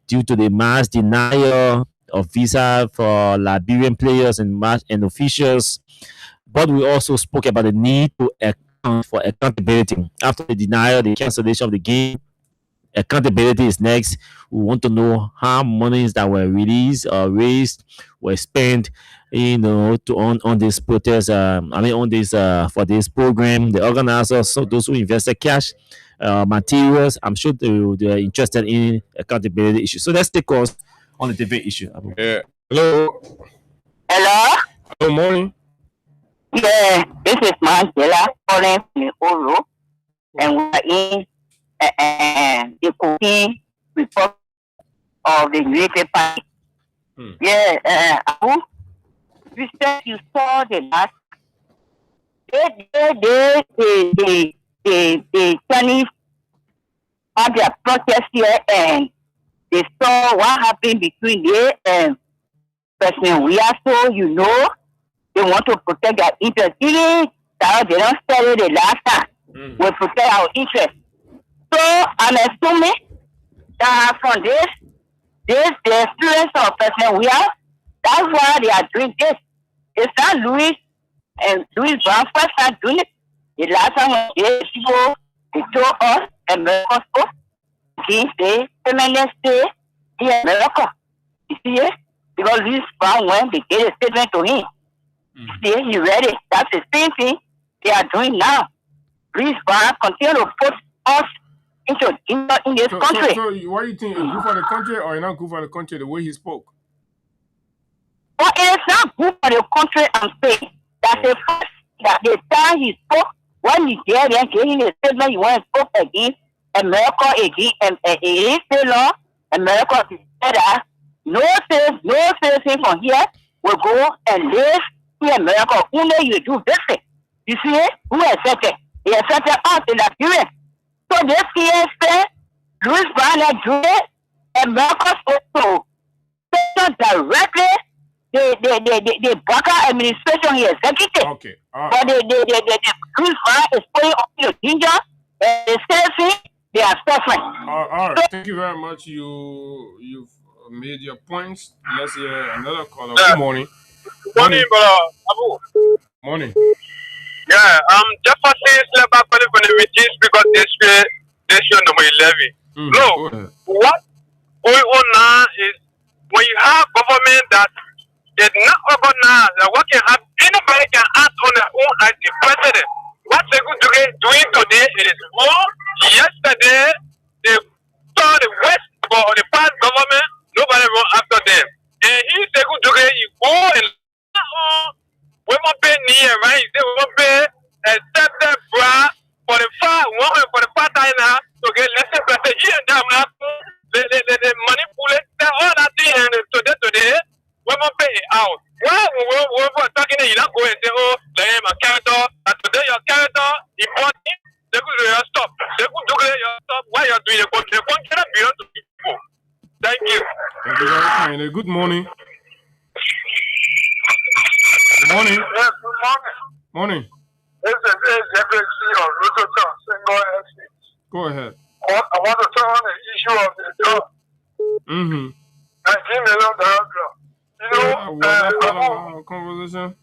due to the mass denial of visa for Liberian players and officials. But we also spoke about the need to account for accountability after the denial, the cancellation of the game. Accountability is next. We want to know how monies that were released or raised were spent, on this protest. On this for this program. The organizers, so those who invested cash, materials. I'm sure they're interested in accountability issues. So let's take us on the debate issue. Yeah. Hello. Hello? Good morning. Yeah, this is Mandela calling from the Oro, and we're in the cooking report of the United Party. Yeah, Abu, you said you saw the last. The Chinese had their protest here, and they saw what happened between the President Wiyaso, they want to protect their interest. Even that they don't study the last time, we protect our interest. So I'm assuming that from the experience of President Wiyaso, that's why they are doing this. It's not Louis Brown first time doing it. The last time when they told us America against the permanent stay in America. You see it? Because Louis Brown, when they gave a statement to him, see, he read it. That's the same thing they are doing now. Louis Brown continue to put us in this country. So what do you think? Is good for the country or not good for the country, the way he spoke? But it is not good for the country, I'm saying. That's a first. that the time he spoke, when he did and gave a statement, he went and spoke against America again, and he said, Lord, America said that no citizen from here will go and live in America. Only you do visit. You see it? Who accepted? He accepted us in that period. So this year said, Louis Brown drew it, America spoke to directly the Baka administration he executed. Okay. But the Louis Brown is putting on the danger, and the citizens, they are suffering. All right. Thank you very much. You've made your points. Let's hear another caller. Good morning. Morning, brother. Morning. Yeah, just for saying slap back on the reduce because they show number 11. No, what going on now is when you have government that is not organized, that what can happen, anybody can act on their own as the president. What they doing today is more. Yesterday, they saw the West or the past government, nobody run after them. And he's a good today, you go and we won't pay near, right? They won't pay except that bra for the far time now to get less than here and down. The manipulate all that thing and today, we won't pay it out. Well, we're talking, you don't go and say, oh, they am a character, and today your character important. They could do your stop. They could do your stop while you're doing the country. One cannot be to people. Thank you. Thank you very kind. Good morning. Good morning. Yes, good morning. Morning. This is ABC of Luton, single estate. Go ahead. I want to turn on the issue of the job. $19 million job. You know, Abu, conversation.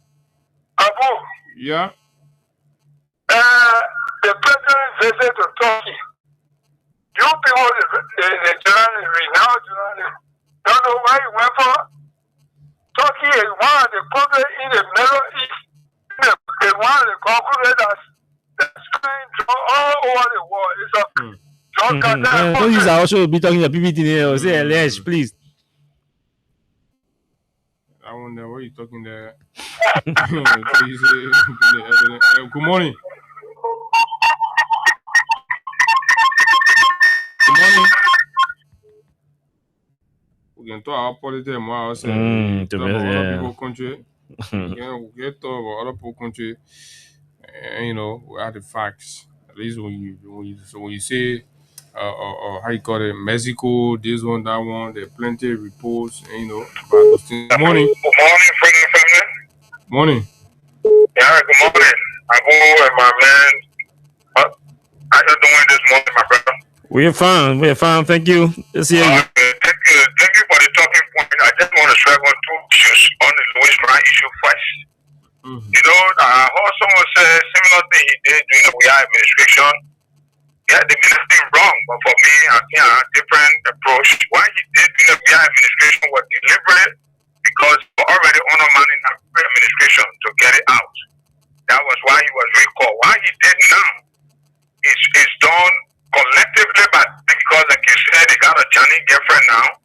Abu. Yeah. The president visited to Turkey. You people, the journalist, renowned journalist, don't know why he went for. Turkey is one of the countries in the Middle East. It's one of the countries that's going all over the world. It's a don't use our show to be talking to PPT here. Say alleged, please. I wonder what you're talking there. Good morning. Good morning. We can talk about politics more. I say, talk about other people's country. We can talk about other people's country. And, you know, we have the facts. At least when you say, how you call it, Mexico, this one, that one, there are plenty of reports, and, you know, about those things. Good morning. Good morning, friend and family. Morning. Yeah, good morning. Abu and my man. How you doing this morning, my brother? We're fine. Thank you. Let's hear you. Thank you for the talking point. I just want to share on two issues on the Louis Brown issue first. You know, I heard someone say similar thing he did during the WIA administration. Yeah, they did nothing wrong, but for me, I think I have a different approach. What he did during the WIA administration was deliberate because we're already undermining the administration to get it out. That was why he was recalled. What he did now is done collectively, but because, like you said, they got a Chinese girlfriend now,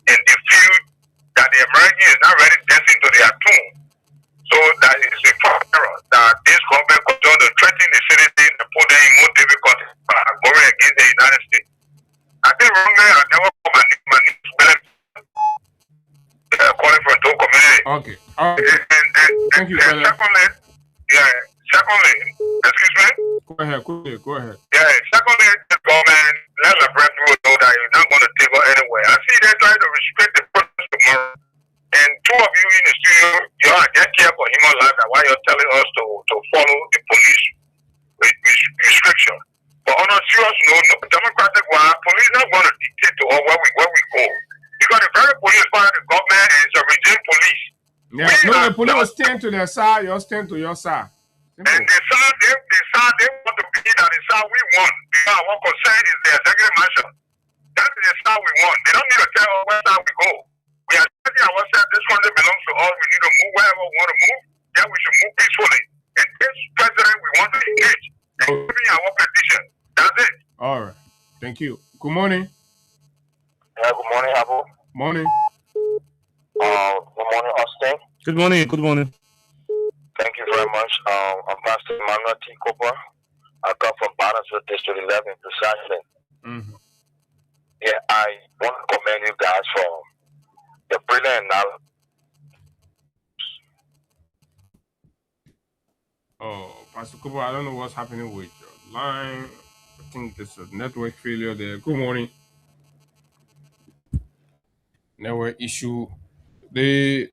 and they feel that the American is not ready dancing to their tune. So that is a error that this government continue to threaten the citizens and put them in more difficult going against the United States. I think wrongly, I never call my name calling for two community. Okay. Thank you, and secondly, excuse me? Go ahead. Yeah, secondly, the government, let the people know that you're not going to table anywhere. I see they're trying to restrict the process tomorrow. And two of you in the studio, you are just care for human life and why you're telling us to follow the police restriction. But on a serious note, no democratic one, police not going to dictate to us where we go. Because the very police part of the government is a regime police. Yeah, no, the police will stand to their side, you'll stand to your side. Simple. And they want to be that the side we want. Because our concern is the executive mansion. That is the side we want. They don't need to tell us where side we go. We are telling ourselves this country belongs to us. We need to move wherever we want to move. Yeah, we should move peacefully. And this president, we want to engage. And giving our petition. That's it. All right. Thank you. Good morning. Yeah, good morning, Abu. Morning. Good morning, Austin. Good morning. Thank you very much. I'm Pastor Emmanuel T. Cooper. I come from Bottomsville, District 11, precisely. Mm-hmm. Yeah, I want to commend you guys for the brilliant knowledge. Oh, Pastor Cooper, I don't know what's happening with your line. I think there's a network failure there. Good morning. Network issue. The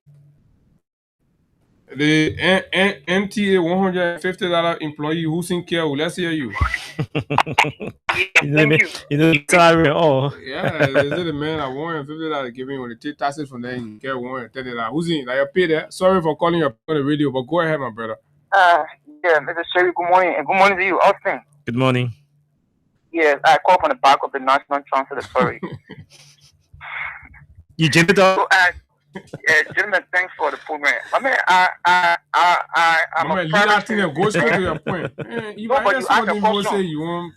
MTA $150 employee who's in care. Let's hear you. You know, salary. Oh, Yeah, is it the man at $150 giving when they take taxes from there and you get $130? Who's in? Like you pay that? Sorry for calling you on the radio, but go ahead, my brother. Yeah, Mr. Sherry, good morning, and good morning to you, Austin. good morning. Yes, I call from the back of the National Transit Authority. You jumped it up. So, gentlemen, thanks for the program. I mean, I'm a leader thing that goes straight to your point. If I hear somebody who say you want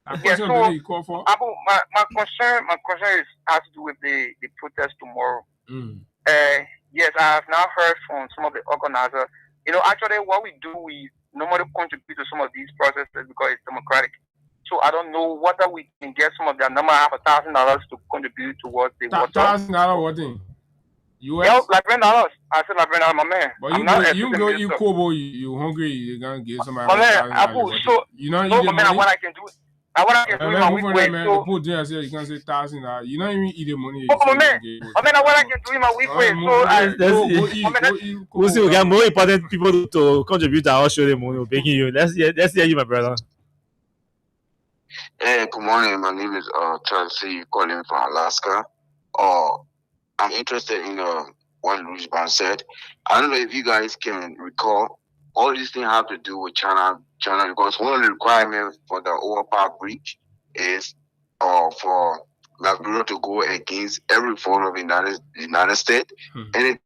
a question that you call for. My concern has to do with the protest tomorrow. Yes, I have now heard from some of the organizers. You know, actually, what we do, we normally contribute to some of these processes because it's democratic. So I don't know whether we can get some of their number. I have $1,000 to contribute towards the water. $1,000 what thing? US? Yeah, like $10. I said like $10, my man. But you go eat Kobo, you hungry, you're gonna give somebody. My man, you know, my man, what I can do. What I can do in my weekly. So, put there, say you can say $1,000. You don't even eat the money. Oh, my man, what I can do in my weekly. So we'll see. We got more important people to contribute to our show. The money we're begging you. Let's hear you, my brother. Hey, good morning. My name is Chelsea, calling from Alaska. I'm interested in what Louis Brown said. I don't know if you guys can recall. All these things have to do with China, because one of the requirements for the overpower breach is for Liberia to go against every form of the United States. Any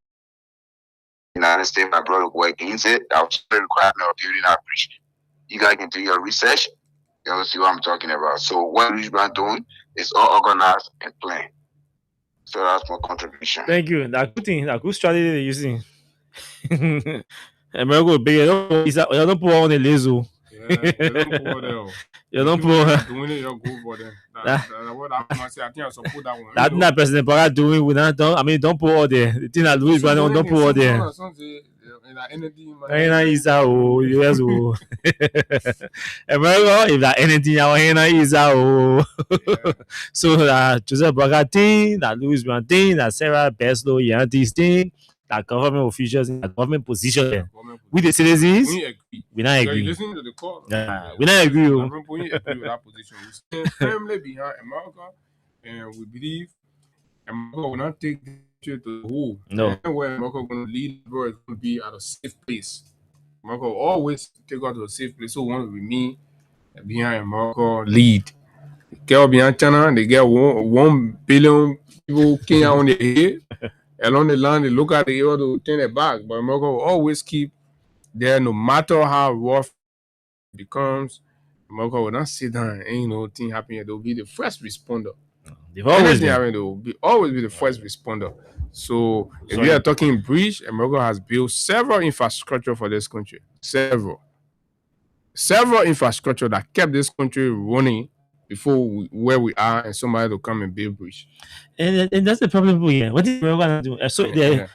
United States, Liberia to go against it. That was the requirement of building that breach. You guys can do your research. You'll see what I'm talking about. So what Louis Brown doing is all organized and planned. So that's my contribution. Thank you. That good thing. That good strategy they're using. America big. You don't put on the laser. You don't put. Doing it, you go for them. What I say, I think I support that one. That's not President Barack doing with that. Don't put all there. The thing that Louis Brown don't put all there. Isa o US o America if that anything our Isa o so that Joseph Braga thing, that Louis Brown thing, that Sarah Beslow Yantis thing, that government officials in that government position with the citizens we not agree. Listen to the call. We not agree. We agree with that position. We stand firmly behind America, and we believe America will not take to the whole. No. And where America going to lead, bro, is going to be at a safe place. America will always take us to a safe place. So we want to remain behind America lead. Get behind China, they get 1 billion people came on the head. Along the line, they look at the area to turn it back. But America will always keep there no matter how rough it becomes. America will not sit down and ain't no thing happening. They'll be the first responder. They've always been. They will always be the first responder. So if we are talking breach, America has built several infrastructure for this country. Several infrastructure that kept this country running before where we are, and somebody to come and build breach. And that's the problem here. What is America do? So because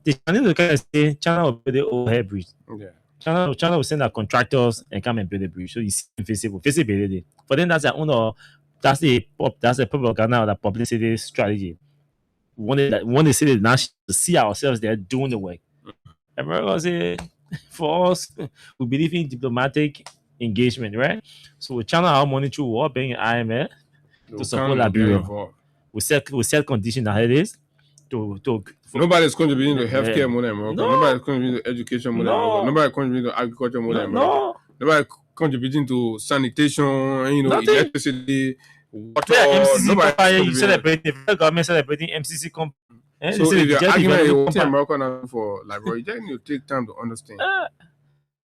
they China kind of say China will build the overhead bridge. Yeah. China will send their contractors and come and build the bridge. So you see feasible. But then that's their own. That's the propaganda or the publicity strategy. We want to see ourselves there doing the work. America say for us, we believe in diplomatic engagement, right? So we channel our money through World Bank and IMF to support Liberia. We set conditions that it is to nobody's contributing to healthcare more than America. No. Nobody's contributing to education more than America. Nobody's contributing to agriculture more than America. Nobody contributing to sanitation, electricity, water. MCC you celebrating the federal government celebrating MCC company. So if your argument is America now for Liberia, you need to take time to understand.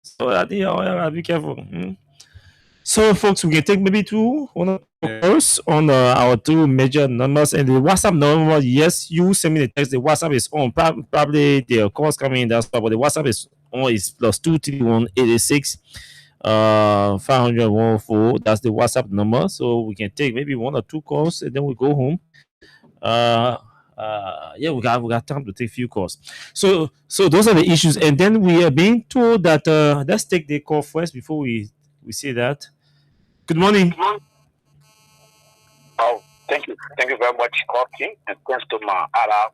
So I think I'll be careful. So folks, we can take maybe two on our two major numbers, and the WhatsApp number. Yes, you send me the text. The WhatsApp is on. Probably the calls coming in. That's but the WhatsApp is is +231 86 500 104. That's the WhatsApp number. So we can take maybe 1 or 2 calls and then we go home. Yeah, we got time to take few calls. So those are the issues, and then we are being told that let's take the call first before we say that. Good morning. Oh, thank you very much, King, and thanks to my Allah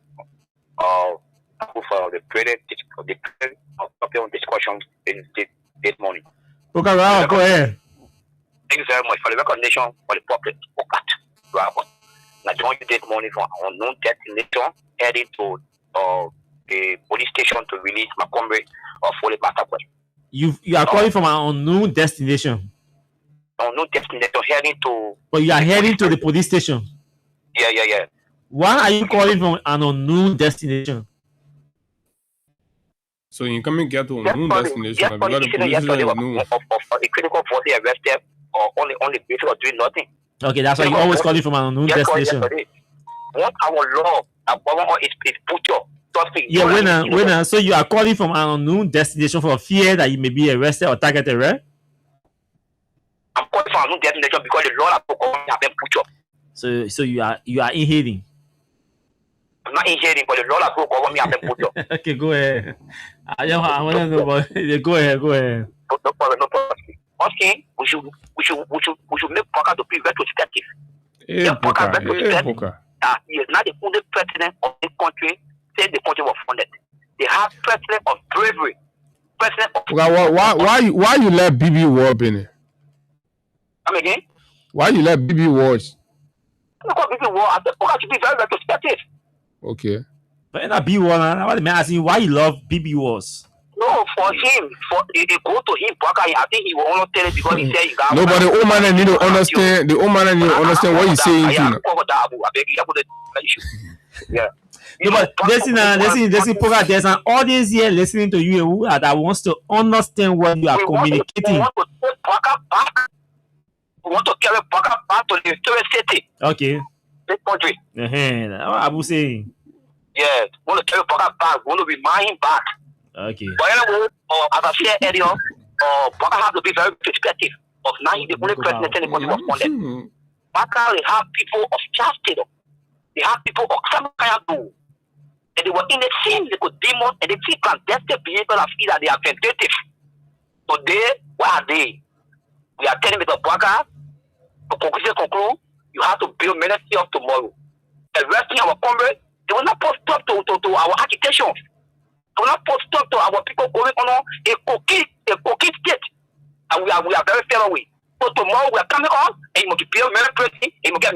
for the credit discussion this morning. Okay, go ahead. Thank you very much for the recognition for the public. Now, join this morning from unknown destination, heading to the police station to release my comrade of Holy Batapwe. You are calling from an unknown destination. Unknown destination, heading to. But you are heading to the police station. Yeah. Why are you calling from an unknown destination? So you come and get to unknown destination because the police of a critical body arrested or on the basis of doing nothing. Okay, that's why you always calling from an unknown destination. What our law, our government is butcher. Yeah, winner. So you are calling from an unknown destination for fear that you may be arrested or targeted, right? I'm calling from an unknown destination because the law of government have been butcher. So you are inhaling. I'm not inhaling, but the law of government have been butcher. Okay, go ahead. I want to know about it. Go ahead. No problem. Okay, we should make Parker to be retrospective. Parker. He is not the only president of this country. Say the country was funded. They have president of bravery. President of. Why you let BB Ward in it? Come again? Why you let BB Ward? Because BB Ward, I think Parker should be very retrospective. Okay. But not B Ward. I want to ask you why you love BB Wars. No, for him, they go to him, Parker. I think he will only tell it because he said you got. No, but the old man need to understand. The old man need to understand what he's saying. Yeah. No, but listen, Parker. There's an audience here listening to you that wants to understand what you are communicating. We want to take Parker back. We want to carry Parker back to the historic city. Okay. This country. Abu saying. Yeah, we want to carry Parker back. We want to remind him back. Okay. But anyway, as I said earlier, Parker has to be very perspective of now he's the only president in the country was funded. Parker, they have people of justice. They have people of Samakayadu. And they were in the scene, they could demon and they see clandestine behavior of either they are vindictive. Today, where are they? We are telling Mr. Parker, to conclude, you have to build ministry of tomorrow. Arresting our comrades, they will not put stop to our agitation. They will not put stop to our people going on a cookie state. And we are very fair away. So tomorrow we are coming on and you must build military, you must get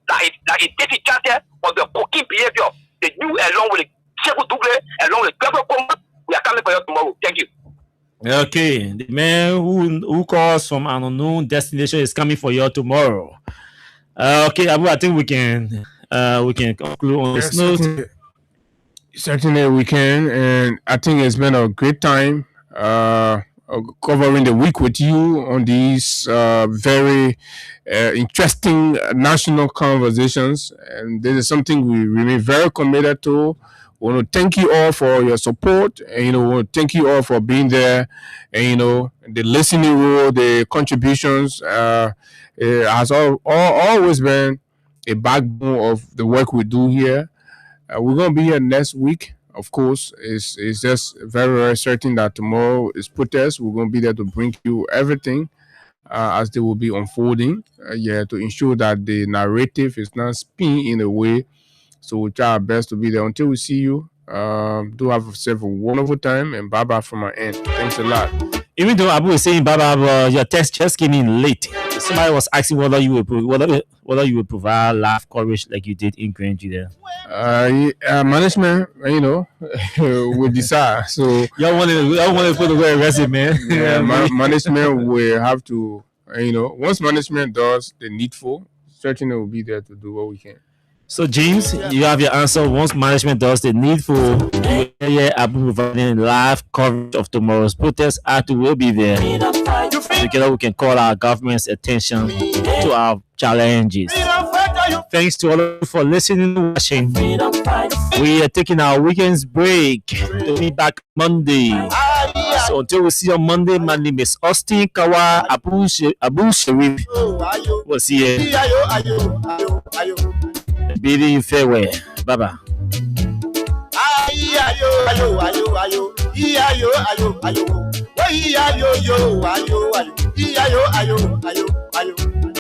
that is taking charge of the cooking behavior. The new along with the Sekou Dougle, along with the Kwame, we are coming for you tomorrow. Thank you. Okay, the man who calls from an unknown destination is coming for you tomorrow. Okay, Abu, I think we can conclude on this note. Certainly we can, and I think it's been a great time covering the week with you on these very interesting national conversations, and this is something we remain very committed to. We want to thank you all for your support, and we want to thank you all for being there, and the listening role, the contributions has always been a backbone of the work we do here. We're gonna be here next week. Of course, it's just very, very certain that tomorrow is protest. We're gonna be there to bring you everything as they will be unfolding. To ensure that the narrative is not spin in a way. So we'll try our best to be there. Until we see you, do have yourself a wonderful time, and bye bye from my end. Thanks a lot. Even though Abu was saying bye bye, your text just came in late. Somebody was asking whether you would provide live coverage like you did in Grand there. Management, will decide. So y'all want to put away aggressive, man. Yeah, management will have to. Once management does the needful, certainly will be there to do what we can. So James, you have your answer. Once management does the needful, I'll be providing live coverage of tomorrow's protest. Arthur will be there. Together we can call our government's attention to our challenges. Thanks to all of you for listening and watching. We are taking our weekend's break. We'll be back Monday. So until we see you on Monday, my name is Austin Kawa Abu Sharif. We'll see you. Bidding you farewell. Bye bye. Ayo.